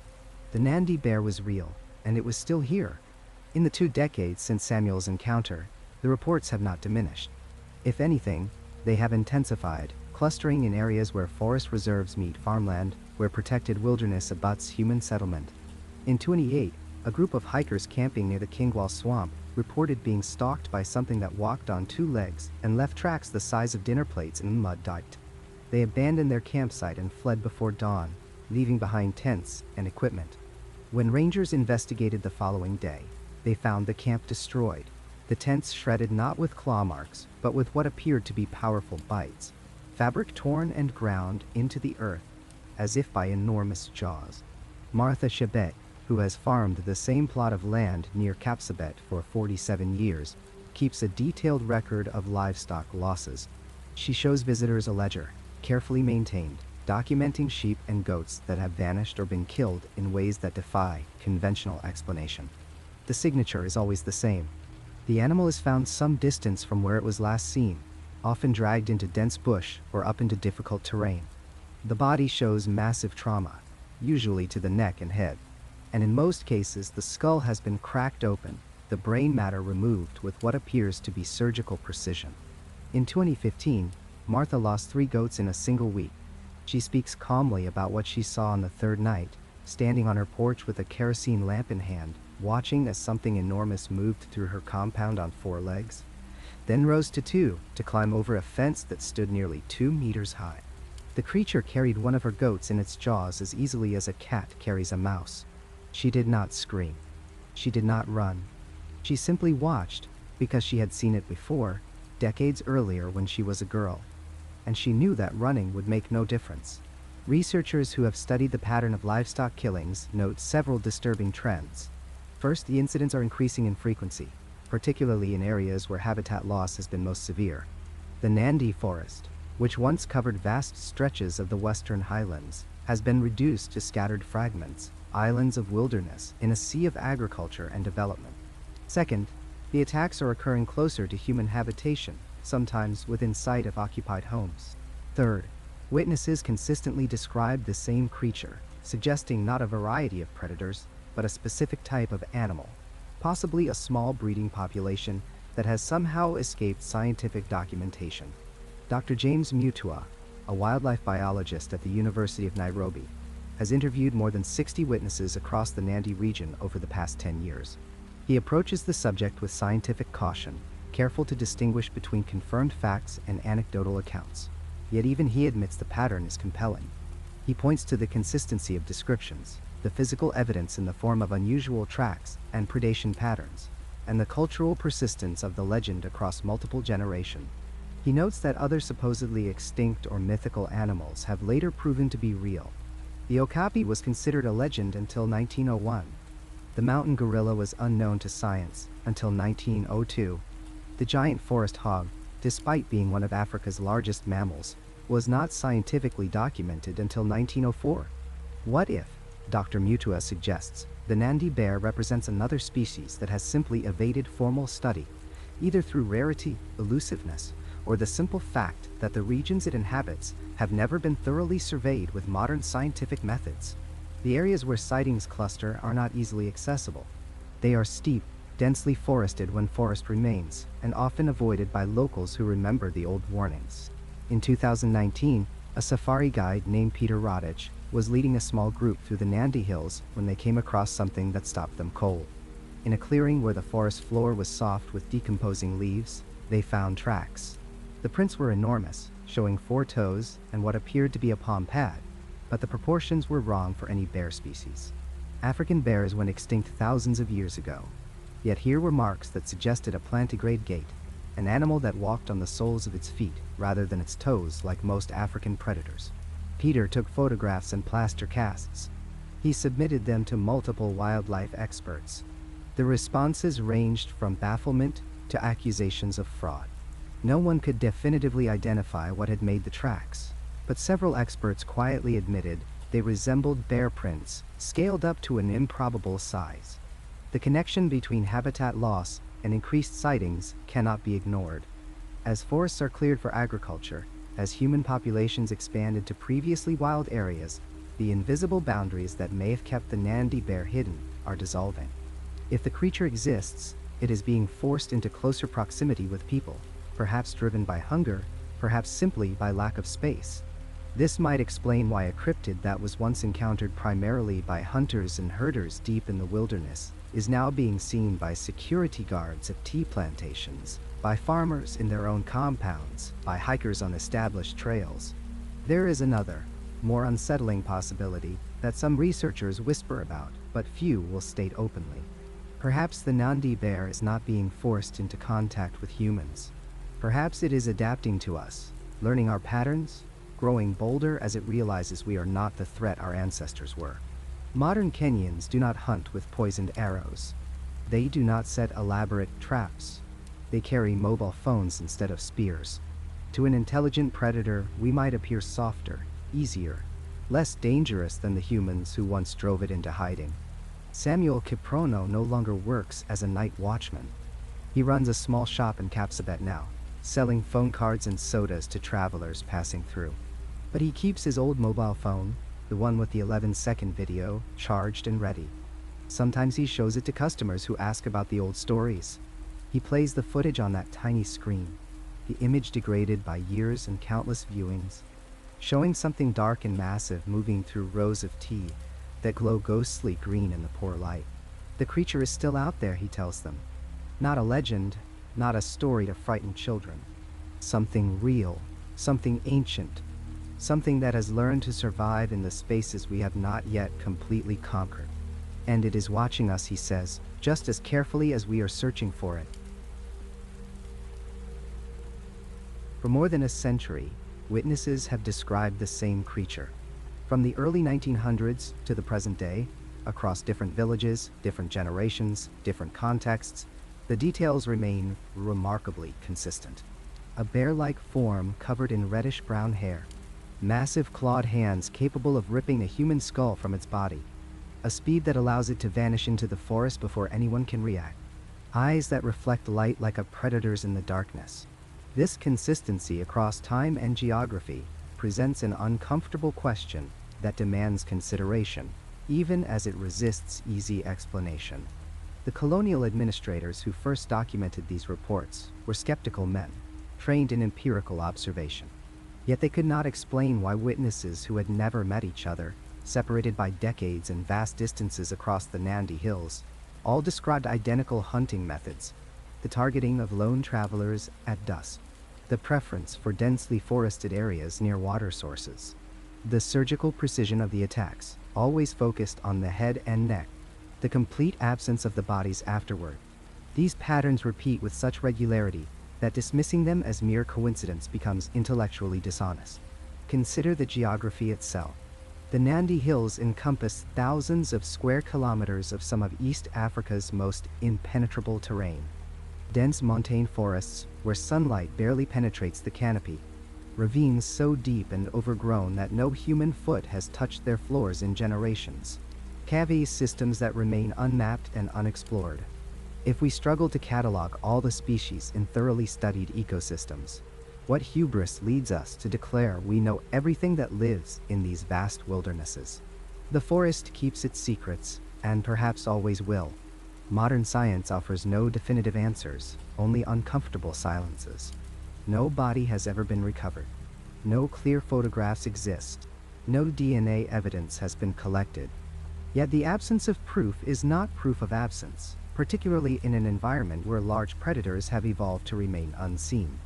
The Nandi Bear was real, and it was still here. In the 2 decades since Samuel's encounter, the reports have not diminished. If anything, they have intensified, clustering in areas where forest reserves meet farmland, where protected wilderness abuts human settlement. In 2008, a group of hikers camping near the Kingwall swamp reported being stalked by something that walked on 2 legs and left tracks the size of dinner plates in mud diked. They abandoned their campsite and fled before dawn, leaving behind tents and equipment. When rangers investigated the following day, they found the camp destroyed, the tents shredded not with claw marks, but with what appeared to be powerful bites, fabric torn and ground into the earth, as if by enormous jaws. Martha Chebet, who has farmed the same plot of land near Kapsabet for 47 years, keeps a detailed record of livestock losses. She shows visitors a ledger, carefully maintained, documenting sheep and goats that have vanished or been killed in ways that defy conventional explanation. The signature is always the same. The animal is found some distance from where it was last seen, often dragged into dense bush or up into difficult terrain. The body shows massive trauma, usually to the neck and head, and in most cases the skull has been cracked open, the brain matter removed with what appears to be surgical precision. In 2015, Martha lost 3 goats in a single week. She speaks calmly about what she saw on the 3rd night, standing on her porch with a kerosene lamp in hand, watching as something enormous moved through her compound on 4 legs, then rose to 2 to climb over a fence that stood nearly 2 meters high. The creature carried one of her goats in its jaws as easily as a cat carries a mouse. She did not scream. She did not run. She simply watched, because she had seen it before, decades earlier when she was a girl. And she knew that running would make no difference. Researchers who have studied the pattern of livestock killings note several disturbing trends. First, the incidents are increasing in frequency, particularly in areas where habitat loss has been most severe. The Nandi forest, which once covered vast stretches of the western highlands, has been reduced to scattered fragments, islands of wilderness in a sea of agriculture and development. Second, the attacks are occurring closer to human habitation, sometimes within sight of occupied homes. Third, witnesses consistently describe the same creature, suggesting not a variety of predators, but a specific type of animal, possibly a small breeding population that has somehow escaped scientific documentation. Dr. James Mutua, a wildlife biologist at the University of Nairobi, has interviewed more than 60 witnesses across the Nandi region over the past 10 years. He approaches the subject with scientific caution, careful to distinguish between confirmed facts and anecdotal accounts. Yet even he admits the pattern is compelling. He points to the consistency of descriptions, the physical evidence in the form of unusual tracks and predation patterns, and the cultural persistence of the legend across multiple generations. He notes that other supposedly extinct or mythical animals have later proven to be real. The okapi was considered a legend until 1901. The mountain gorilla was unknown to science until 1902. The giant forest hog, despite being one of Africa's largest mammals, was not scientifically documented until 1904. What if, Dr. Mutua suggests, the Nandi bear represents another species that has simply evaded formal study, either through rarity, elusiveness, or the simple fact that the regions it inhabits have never been thoroughly surveyed with modern scientific methods? The areas where sightings cluster are not easily accessible. They are steep, densely forested when forest remains, and often avoided by locals who remember the old warnings. In 2019, a safari guide named Peter Rodich was leading a small group through the Nandi Hills when they came across something that stopped them cold. In a clearing where the forest floor was soft with decomposing leaves, they found tracks. The prints were enormous, showing 4 toes and what appeared to be a palm pad, but the proportions were wrong for any bear species. African bears went extinct thousands of years ago, yet here were marks that suggested a plantigrade gait, an animal that walked on the soles of its feet rather than its toes like most African predators. Peter took photographs and plaster casts. He submitted them to multiple wildlife experts. The responses ranged from bafflement to accusations of fraud. No one could definitively identify what had made the tracks, but several experts quietly admitted they resembled bear prints, scaled up to an improbable size. The connection between habitat loss and increased sightings cannot be ignored. As forests are cleared for agriculture, as human populations expand into previously wild areas, the invisible boundaries that may have kept the Nandi bear hidden are dissolving. If the creature exists, it is being forced into closer proximity with people, perhaps driven by hunger, perhaps simply by lack of space. This might explain why a cryptid that was once encountered primarily by hunters and herders deep in the wilderness is now being seen by security guards at tea plantations, by farmers in their own compounds, by hikers on established trails. There is another, more unsettling possibility that some researchers whisper about, but few will state openly. Perhaps the Nandi bear is not being forced into contact with humans. Perhaps it is adapting to us, learning our patterns, growing bolder as it realizes we are not the threat our ancestors were. Modern Kenyans do not hunt with poisoned arrows. They do not set elaborate traps. They carry mobile phones instead of spears. To an intelligent predator, we might appear softer, easier, less dangerous than the humans who once drove it into hiding. Samuel Kiprono no longer works as a night watchman. He runs a small shop in Kapsabet now, selling phone cards and sodas to travelers passing through. But he keeps his old mobile phone, the one with the 11-second video, charged and ready. Sometimes he shows it to customers who ask about the old stories. He plays the footage on that tiny screen, the image degraded by years and countless viewings, showing something dark and massive moving through rows of tea that glow ghostly green in the poor light. The creature is still out there, he tells them. Not a legend, not a story to frighten children. Something real, something ancient, something that has learned to survive in the spaces we have not yet completely conquered. And it is watching us, he says, just as carefully as we are searching for it. For more than a century, witnesses have described the same creature. From the early 1900s to the present day, across different villages, different generations, different contexts, the details remain remarkably consistent. A bear-like form covered in reddish-brown hair, massive clawed hands capable of ripping a human skull from its body, a speed that allows it to vanish into the forest before anyone can react, eyes that reflect light like a predator's in the darkness. This consistency across time and geography presents an uncomfortable question that demands consideration, even as it resists easy explanation. The colonial administrators who first documented these reports were skeptical men, trained in empirical observation. Yet they could not explain why witnesses who had never met each other, separated by decades and vast distances across the Nandi Hills, all described identical hunting methods: the targeting of lone travelers at dusk, the preference for densely forested areas near water sources, the surgical precision of the attacks, always focused on the head and neck, the complete absence of the bodies afterward. These patterns repeat with such regularity that dismissing them as mere coincidence becomes intellectually dishonest. Consider the geography itself. The Nandi Hills encompass thousands of square kilometers of some of East Africa's most impenetrable terrain. Dense montane forests where sunlight barely penetrates the canopy, ravines so deep and overgrown that no human foot has touched their floors in generations, cave systems that remain unmapped and unexplored. If we struggle to catalog all the species in thoroughly studied ecosystems, what hubris leads us to declare we know everything that lives in these vast wildernesses? The forest keeps its secrets, and perhaps always will. Modern science offers no definitive answers, only uncomfortable silences. No body has ever been recovered. No clear photographs exist. No DNA evidence has been collected. Yet the absence of proof is not proof of absence, particularly in an environment where large predators have evolved to remain unseen.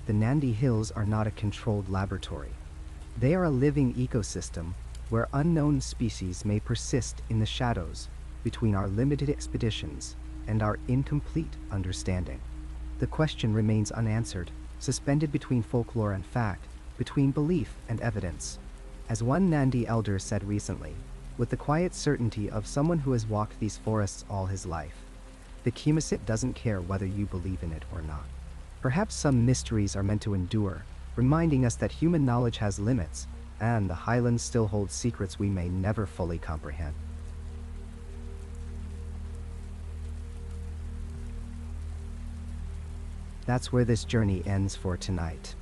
The Nandi Hills are not a controlled laboratory. They are a living ecosystem where unknown species may persist in the shadows between our limited expeditions and our incomplete understanding. The question remains unanswered, suspended between folklore and fact, between belief and evidence. As one Nandi elder said recently, with the quiet certainty of someone who has walked these forests all his life, the Chemosit doesn't care whether you believe in it or not. Perhaps some mysteries are meant to endure, reminding us that human knowledge has limits, and the Highlands still hold secrets we may never fully comprehend. That's where this journey ends for tonight.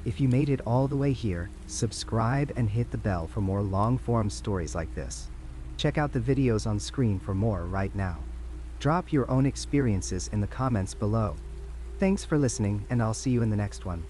If you made it all the way here, subscribe and hit the bell for more long-form stories like this. Check out the videos on screen for more right now. Drop your own experiences in the comments below. Thanks for listening, and I'll see you in the next one.